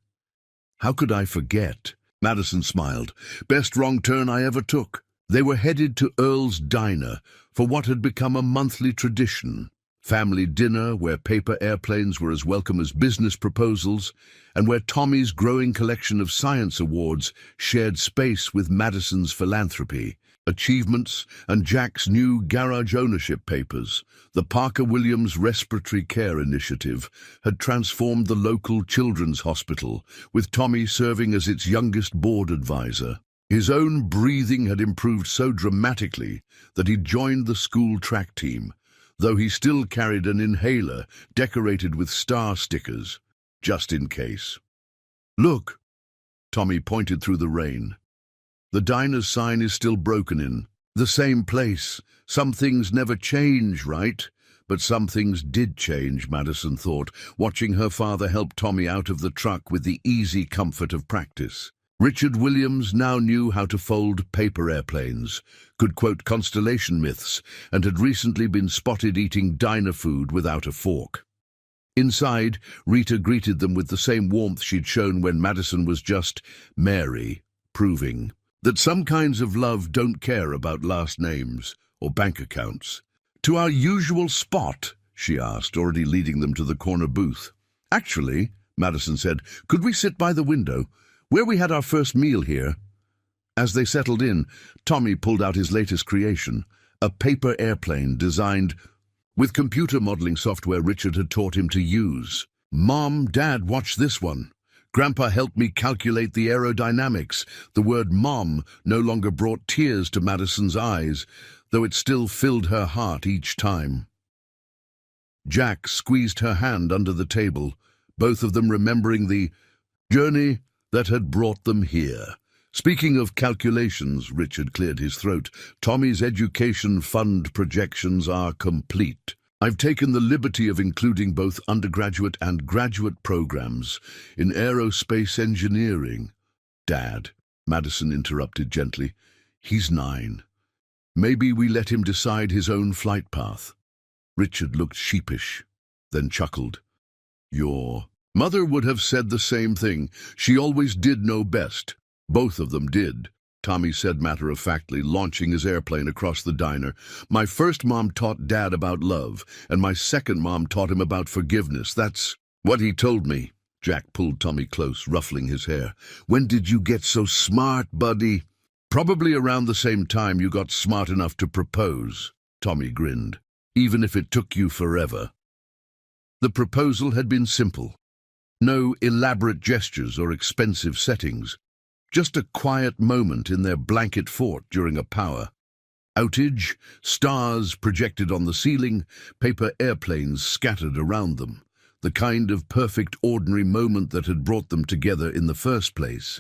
"How could I forget?" Madison smiled. "Best wrong turn I ever took." They were headed to Earl's Diner for what had become a monthly tradition. Family dinner where paper airplanes were as welcome as business proposals, and where Tommy's growing collection of science awards shared space with Madison's philanthropy, achievements, and Jack's new garage ownership papers. The Parker Williams Respiratory Care Initiative had transformed the local children's hospital, with Tommy serving as its youngest board advisor. His own breathing had improved so dramatically that he joined the school track team, though he still carried an inhaler decorated with star stickers, just in case. "Look," Tommy pointed through the rain. "The diner's sign is still broken in. The same place. Some things never change, right?" But some things did change, Madison thought, watching her father help Tommy out of the truck with the easy comfort of practice. Richard Williams now knew how to fold paper airplanes, could quote constellation myths, and had recently been spotted eating diner food without a fork. Inside, Rita greeted them with the same warmth she'd shown when Madison was just Mary, proving that some kinds of love don't care about last names or bank accounts. "To our usual spot?" she asked, already leading them to the corner booth. "Actually," Madison said, "could we sit by the window, where we had our first meal here?" As they settled in, Tommy pulled out his latest creation, a paper airplane designed with computer modeling software Richard had taught him to use. "Mom, Dad, watch this one. Grandpa helped me calculate the aerodynamics." The word "Mom" no longer brought tears to Madison's eyes, though it still filled her heart each time. Jack squeezed her hand under the table, both of them remembering the journey that had brought them here. "Speaking of calculations," Richard cleared his throat, "Tommy's education fund projections are complete. I've taken the liberty of including both undergraduate and graduate programs in aerospace engineering." "Dad," Madison interrupted gently, "he's 9. Maybe we let him decide his own flight path." Richard looked sheepish, then chuckled. "Your mother would have said the same thing. She always did know best." "Both of them did," Tommy said matter-of-factly, launching his airplane across the diner. "My first mom taught Dad about love, and my second mom taught him about forgiveness. That's what he told me." Jack pulled Tommy close, ruffling his hair. "When did you get so smart, buddy?" "Probably around the same time you got smart enough to propose," Tommy grinned, "even if it took you forever." The proposal had been simple. No elaborate gestures or expensive settings. Just a quiet moment in their blanket fort during a power outage, stars projected on the ceiling, paper airplanes scattered around them. The kind of perfect ordinary moment that had brought them together in the first place.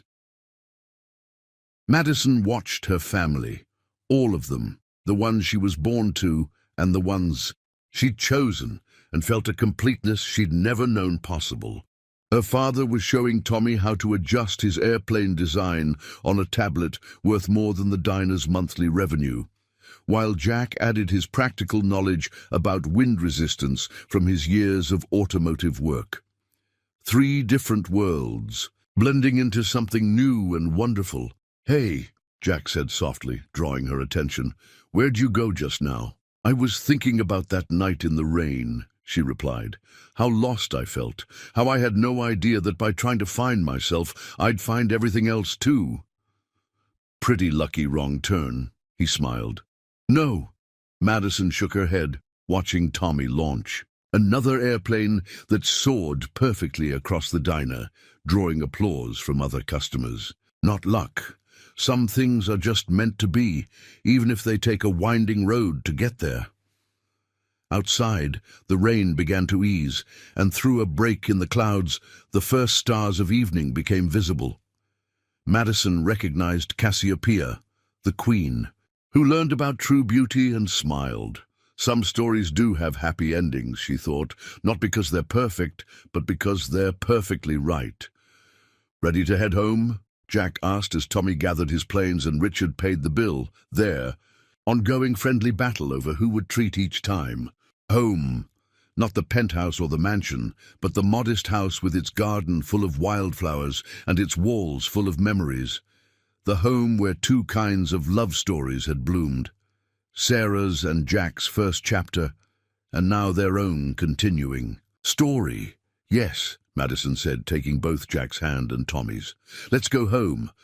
Madison watched her family, all of them, the ones she was born to and the ones she'd chosen, and felt a completeness she'd never known possible. Her father was showing Tommy how to adjust his airplane design on a tablet worth more than the diner's monthly revenue, while Jack added his practical knowledge about wind resistance from his years of automotive work. 3 different worlds, blending into something new and wonderful. "Hey," Jack said softly, drawing her attention, "where'd you go just now?" "I was thinking about that night in the rain," she replied. "How lost I felt, how I had no idea that by trying to find myself, I'd find everything else too." "Pretty lucky wrong turn," he smiled. "No." Madison shook her head, watching Tommy launch. Another airplane that soared perfectly across the diner, drawing applause from other customers. "Not luck. Some things are just meant to be, even if they take a winding road to get there." Outside, the rain began to ease, and through a break in the clouds, the first stars of evening became visible. Madison recognized Cassiopeia, the queen, who learned about true beauty and smiled. Some stories do have happy endings, she thought, not because they're perfect, but because they're perfectly right. Ready to head home? Jack asked as Tommy gathered his planes and Richard paid the bill. There, ongoing friendly battle over who would treat each time. Home. Not the penthouse or the mansion, but the modest house with its garden full of wildflowers and its walls full of memories. The home where two kinds of love stories had bloomed. Sarah's and Jack's first chapter, and now their own continuing story. Yes, Madison said, taking both Jack's hand and Tommy's. Let's go home.